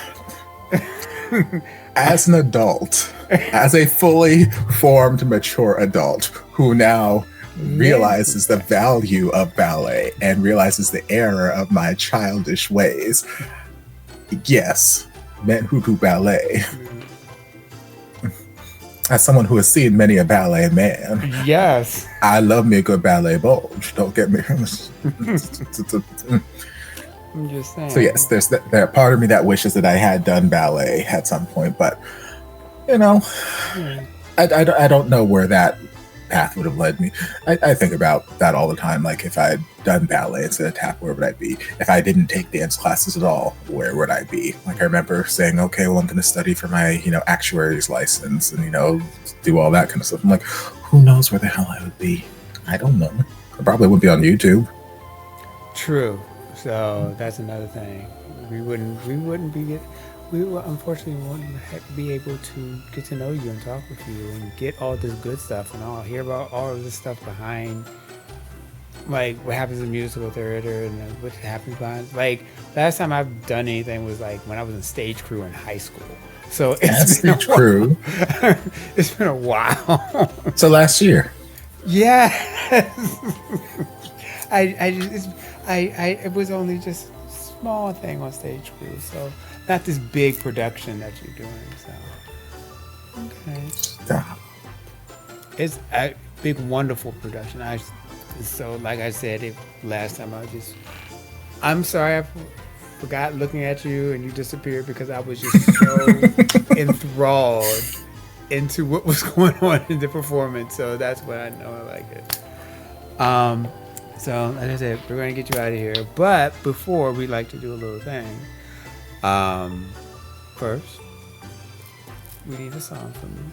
As an adult, as a fully formed, mature adult who now realizes the value of ballet and realizes the error of my childish ways, yes, men who do ballet. As someone who has seen many a ballet man,
yes,
I love me a good ballet bulge. Don't get me.
I'm just saying.
So yes, there's that part of me that wishes that I had done ballet at some point, but you know, I don't know where that path would have led me. I think about that all the time. Like if I had done ballet instead of tap, where would I be? If I didn't take dance classes at all, where would I be? Like I remember saying, okay, well I'm going to study for my actuary's license and do all that kind of stuff. I'm like, who knows where the hell I would be? I don't know. I probably would be on YouTube.
True. So that's another thing. We unfortunately wouldn't be able to get to know you and talk with you and get all this good stuff and hear about all of this stuff behind, like what happens in musical theater and what happens behind. Like last time I've done anything was like when I was in stage crew in high school. So it's been
stage crew.
It's been a while.
So last year.
Yeah. It was only just a small thing on stage crew, so not this big production that you're doing. So okay,
Stop.
it's a big, wonderful production. So like I said, last time I'm sorry I forgot looking at you and you disappeared because I was just so enthralled into what was going on in the performance. So that's what I know I like it. So, like I said, we're going to get you out of here. But before, we like to do a little thing. First, we need a song from you.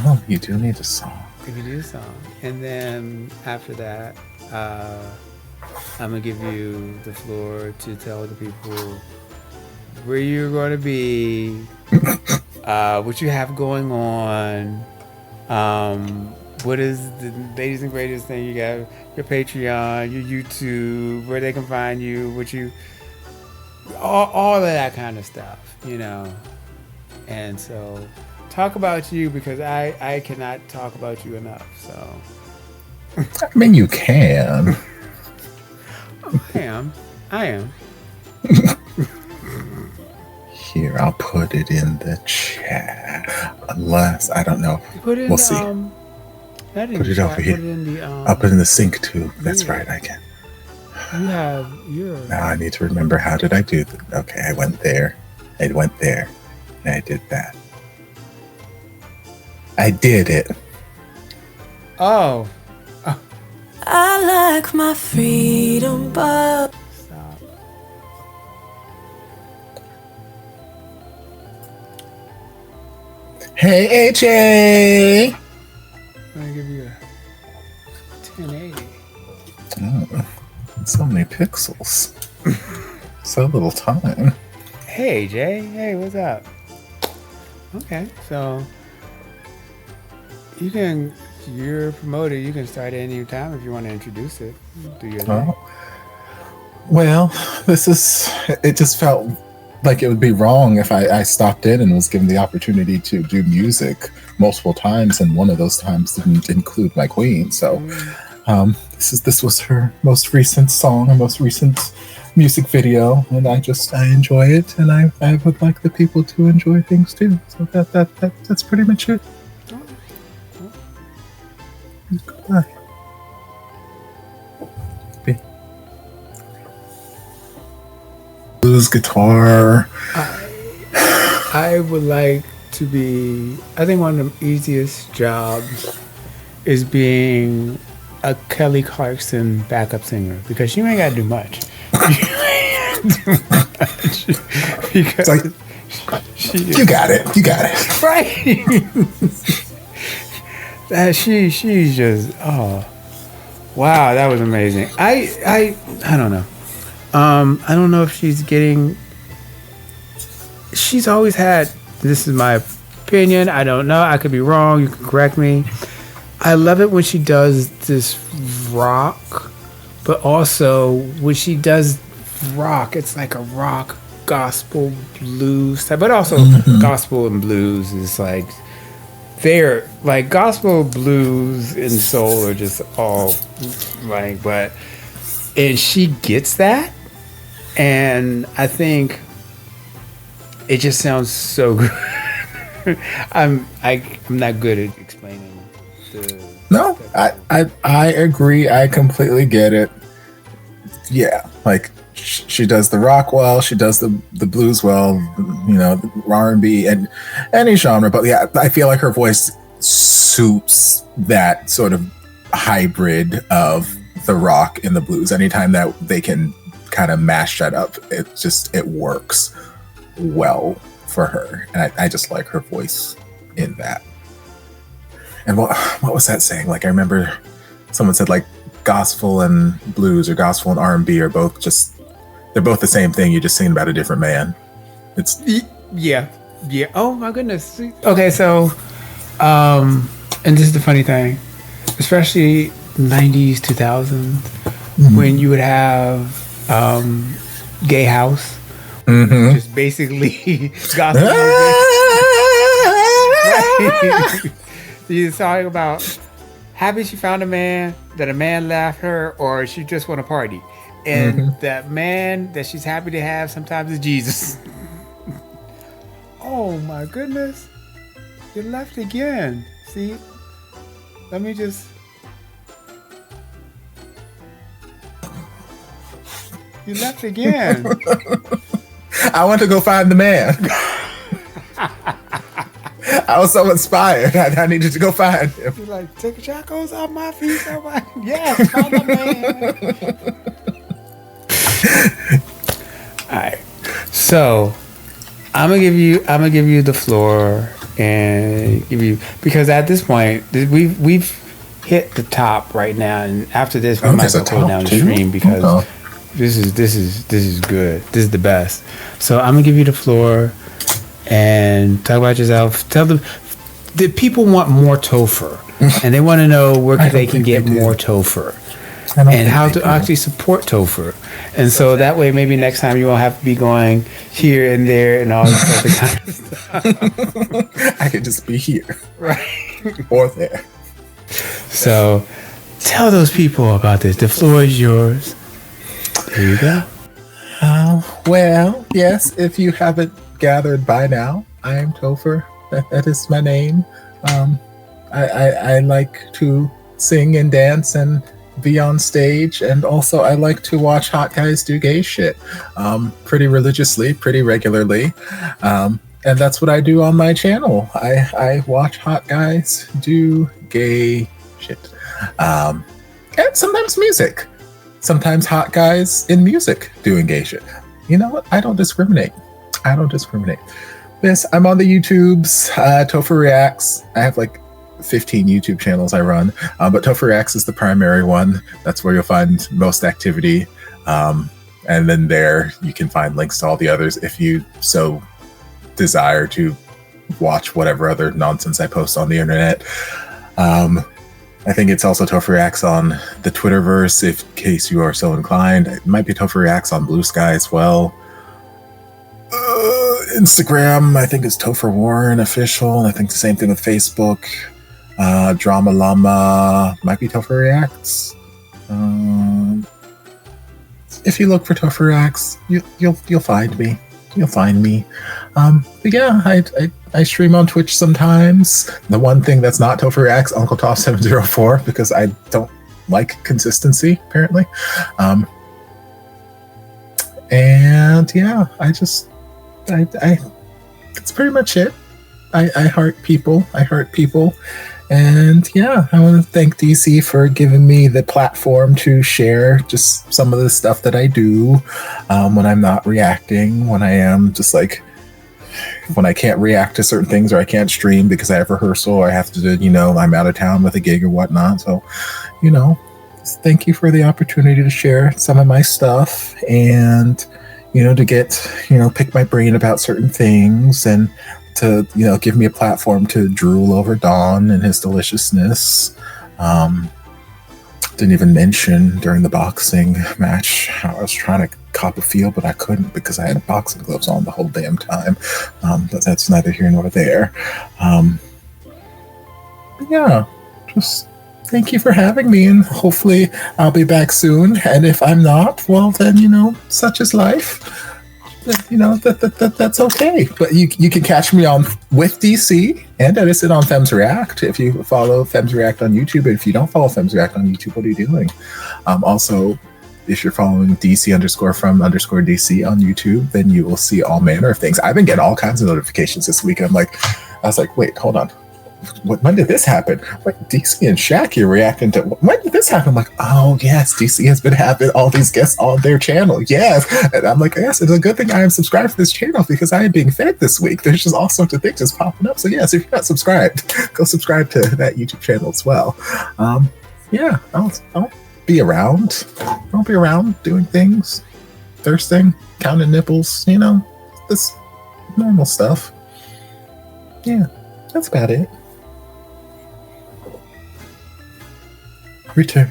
Oh, you do need a song.
If you need a song. And then after that, I'm going to give you the floor to tell the people where you're going to be, what you have going on, what is the latest and greatest thing you got, your Patreon, your YouTube, where they can find you, all of that kind of stuff, And so talk about you because I cannot talk about you enough, so.
I mean, you can.
I am.
Here, I'll put it in the chat. Unless, I don't know. We'll see. Put it over here. I'll put it in the sync too. That's right, I can.
You have your...
Now I need to remember, how did I do that? Okay, I went there. And I did that. I did it.
Oh.
I like my freedom, but...
Stop.
Hey, AJ!
I'm going to give you a 1080.
Oh, so many pixels. So little time.
Hey, Jay. Hey, what's up? Okay, so you're promoted. You can start at any time if you want to introduce it. Do your thing.
Well, it just felt like it would be wrong if I stopped in and was given the opportunity to do music multiple times, and one of those times didn't include my queen. So this was her most recent song, her most recent music video, and I enjoy it, and I would like the people to enjoy things too. So that's pretty much it. Goodbye. Blues guitar.
I would like to be... I think one of the easiest jobs is being a Kelly Clarkson backup singer, because you ain't got to do much. Because
like, you got it.
Right. She's just, oh, wow, that was amazing. I don't know. I don't know if she's always had, this is my opinion, I don't know, I could be wrong, you can correct me. I love it when she does this rock, but also when she does rock, it's like a rock gospel blues type, but also gospel and blues is like, they're like gospel, blues, and soul are just all like, and she gets that, and I think it just sounds so good. I'm not good at explaining. I agree. I completely get it. Yeah, like
she does the rock well, she does the blues well, you know, R&B and any genre. But yeah, I feel like her voice suits that sort of hybrid of the rock and the blues. Anytime that they can kind of mash that up, it works well for her. And I just like her voice in that. And what was that saying? Like, I remember someone said like gospel and blues or gospel and R&B are both they're both the same thing. You're just singing about a different man. It's
yeah. Oh my goodness. Okay, so and this is the funny thing, especially 90s, 2000s, when you would have gay house, just basically gospel music. She's talking about happy she found a man, that a man left her, or she just want to party. And that man that she's happy to have sometimes is Jesus. Oh my goodness. You left again. See? Let me just... You left again.
I want to go find the man. I was so inspired. I needed to go find him.
You're like, take the shackles off my feet. Yes, find the man. All right. So I'm gonna give you the floor and give you, because at this point we've hit the top right now, and after this we might have to go down the stream because this is good. This is the best. So I'm gonna give you the floor and talk about yourself. Tell them the people want more Topher, and they want to know where they can get more Topher, and how to actually support Topher. And so that way, maybe next time you won't have to be going here and there and all this other kind of stuff.
I could just be here,
right,
or there.
So tell those people about this. The floor is yours. There you go.
Well, yes, if you haven't gathered by now, I am Topher. That is my name. I like to sing and dance and be on stage, and also I like to watch hot guys do gay shit pretty religiously, pretty regularly, and that's what I do on my channel. I watch hot guys do gay shit, and sometimes music. Sometimes hot guys in music doing gay shit. You know what? I don't discriminate. Yes, I'm on the YouTubes. Topher Reacts. I have like 15 YouTube channels I run, but Topher Reacts is the primary one. That's where you'll find most activity. And then there you can find links to all the others if you so desire to watch whatever other nonsense I post on the internet. I think it's also Topher Reacts on the Twitterverse, in case you are so inclined. It might be Topher Reacts on Blue Sky as well. Instagram, I think it's Topher Warren Official. I think the same thing with Facebook. Drama Llama might be Topher Reacts. If you look for Topher Reacts, you'll find me. But yeah, I stream on Twitch sometimes. The one thing that's not Topher Reacts, Uncle Top 704, because I don't like consistency apparently. And yeah, I that's pretty much it. I heart people. And yeah, I want to thank DC for giving me the platform to share just some of the stuff that I do when I'm not reacting, when I am just like, when I can't react to certain things or I can't stream because I have rehearsal or I have to, I'm out of town with a gig or whatnot. So, thank you for the opportunity to share some of my stuff and, to get, pick my brain about certain things and to, give me a platform to drool over Don and his deliciousness. Didn't even mention during the boxing match how I was trying to cop a feel, but I couldn't because I had boxing gloves on the whole damn time. But that's neither here nor there. But yeah, just thank you for having me, and hopefully I'll be back soon. And if I'm not, well then, such is life. That's okay. But you can catch me on with DC and Edison on Femmes React if you follow Femmes React on YouTube. And if you don't follow Femmes React on YouTube, what are you doing? Also, if you're following DC_from_DC on YouTube, then you will see all manner of things. I've been getting all kinds of notifications this week. And I was like, wait, hold on. When did this happen? Like, DC and Shaq, you're reacting to, when did this happen? I'm like, oh yes, DC has been having all these guests on their channel. Yes. And I'm like, yes, it's a good thing I am subscribed to this channel because I am being fed this week. There's just all sorts of things just popping up. So yes, if you're not subscribed, go subscribe to that YouTube channel as well. Yeah, I'll be around. I'll be around doing things, thirsting, counting nipples, this normal stuff. Yeah, that's about it. Return.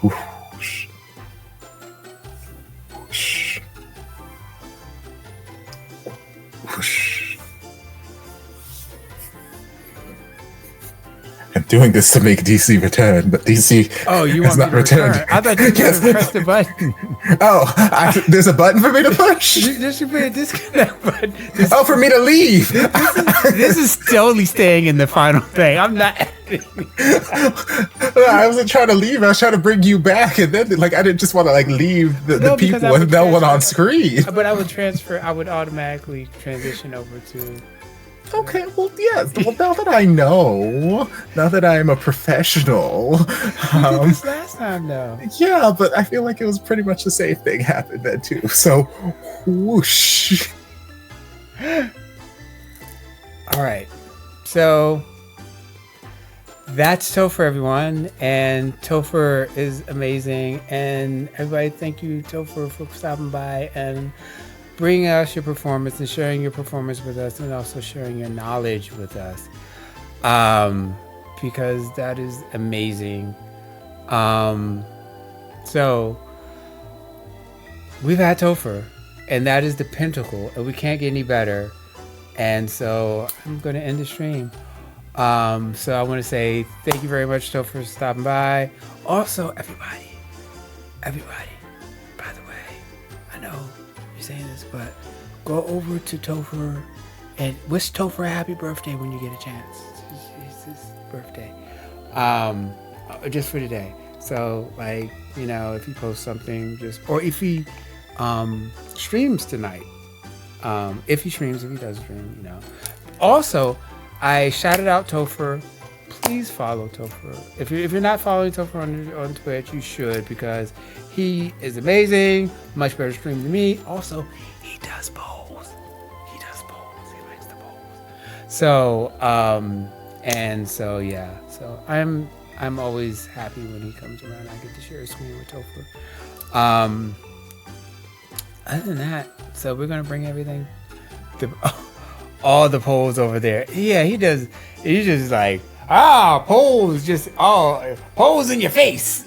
Whoosh. Whoosh. Whoosh. I'm doing this to make DC return, but DC has not returned.
I thought you were going to press the button.
There's a button for me to push?
There should be a disconnect button.
For me to leave.
This is totally staying in the final thing. I'm not editing.
I wasn't trying to leave. I was trying to bring you back, and then I didn't just want to leave the people with no one on screen.
But I would automatically transition over to.
Okay, well, yes. Well, now that I know, now that I'm a professional.
You did this last time, though.
Yeah, but I feel like it was pretty much the same thing happened then, too. So, whoosh.
All right. So, that's Topher, everyone. And Topher is amazing. And everybody, thank you, Topher, for stopping by and bringing us your performance and sharing your performance with us, and also sharing your knowledge with us, because that is amazing. So we've had Topher, and that is the pinnacle, and we can't get any better. And so I'm going to end the stream. So I want to say thank you very much, Topher, for stopping by. Also, everybody, by the way, I know saying this, but go over to Topher and wish Topher a happy birthday when you get a chance. It's his birthday, just for today. So, if he posts something, or if he streams tonight, if he does stream, Also, I shouted out Topher. Please follow Topher. If you're not following Topher on Twitch, you should, because he is amazing, much better stream than me. Also, he does polls. He likes the polls. So, So I'm always happy when he comes around. I get to share a screen with Topher. Other than that, so we're gonna bring everything, all the polls over there. Yeah, he does. He's just like. Polls, just polls in your face,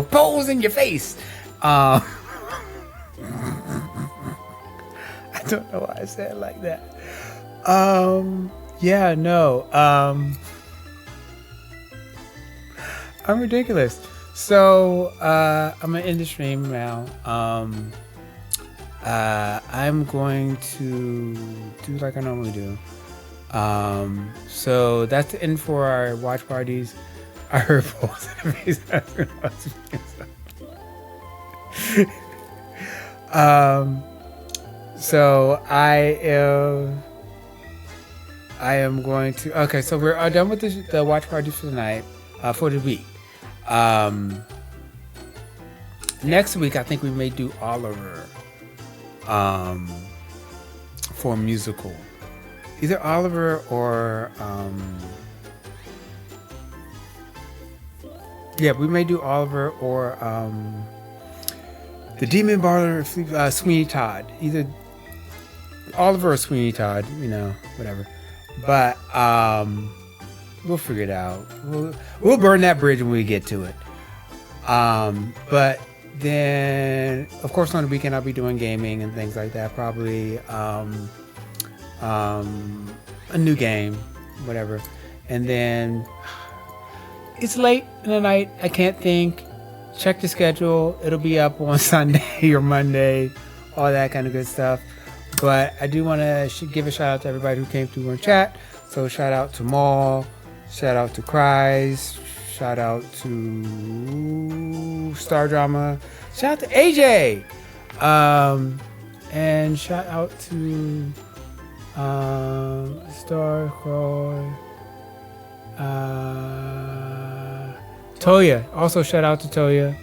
polls in your face. I don't know why I said it like that. I'm ridiculous. So, I'm gonna end the stream now. I'm going to do like I normally do. So that's the end for our watch parties. I heard polls in the face. So I am going to. Okay, so we're done with the watch parties for tonight. For the week. Next week, I think we may do Oliver. For musical. Either Oliver or we may do Oliver or the Demon Barber, Sweeney Todd. Either Oliver or Sweeney Todd, whatever. But we'll figure it out. We'll burn that bridge when we get to it. But then, of course, on the weekend I'll be doing gaming and things like that. Probably. A new game, whatever. And then it's late in the night. I can't think. Check the schedule. It'll be up on Sunday or Monday, all that kind of good stuff. But I do want to give a shout out to everybody who came through in chat. So shout out to Maul, shout out to Cries, shout out to Star Drama. Shout out to AJ. And shout out to Star Crawl. Toya. Also shout out to Toya.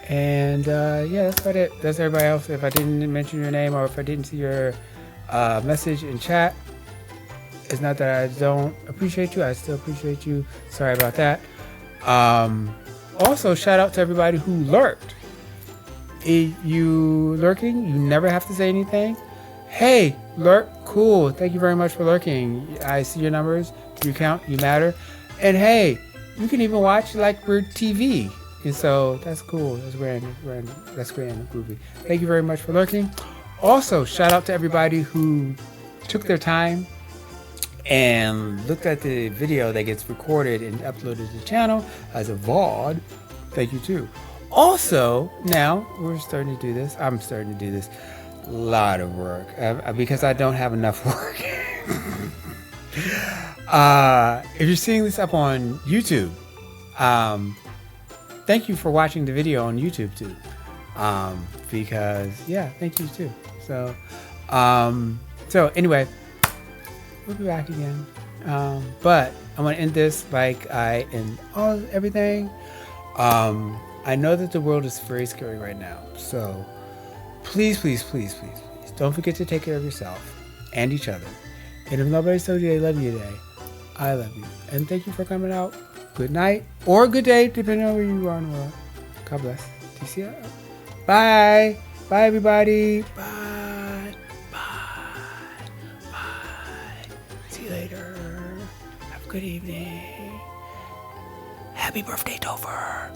Yeah, that's about it. That's everybody else. If I didn't mention your name or if I didn't see your message in chat, it's not that I don't appreciate you. I still appreciate you. Sorry about that. Also, shout out to everybody who lurked. If you lurking, you never have to say anything. Hey, lurk, cool. Thank you very much for lurking. I see your numbers. You count. You matter. And hey, you can even watch like weird TV. And so that's cool. That's grand. That's grand and groovy. Thank you very much for lurking. Also, shout out to everybody who took their time and looked at the video that gets recorded and uploaded to the channel as a VOD. Thank you too. Also, now we're starting to do this. I'm starting to do this. A lot of work because I don't have enough work. If you're seeing this up on YouTube, thank you for watching the video on YouTube too. Because yeah, thank you too. So anyway, we'll be back again. But I want to end this like I end everything. I know that the world is very scary right now. So please, please, please, please, please don't forget to take care of yourself and each other. And if nobody's told you they love you today, I love you. And thank you for coming out. Good night or good day, depending on where you are in the world. God bless. DC out. Bye. Bye, everybody. Bye. Bye. Bye. See you later. Have a good evening. Happy birthday, Topher.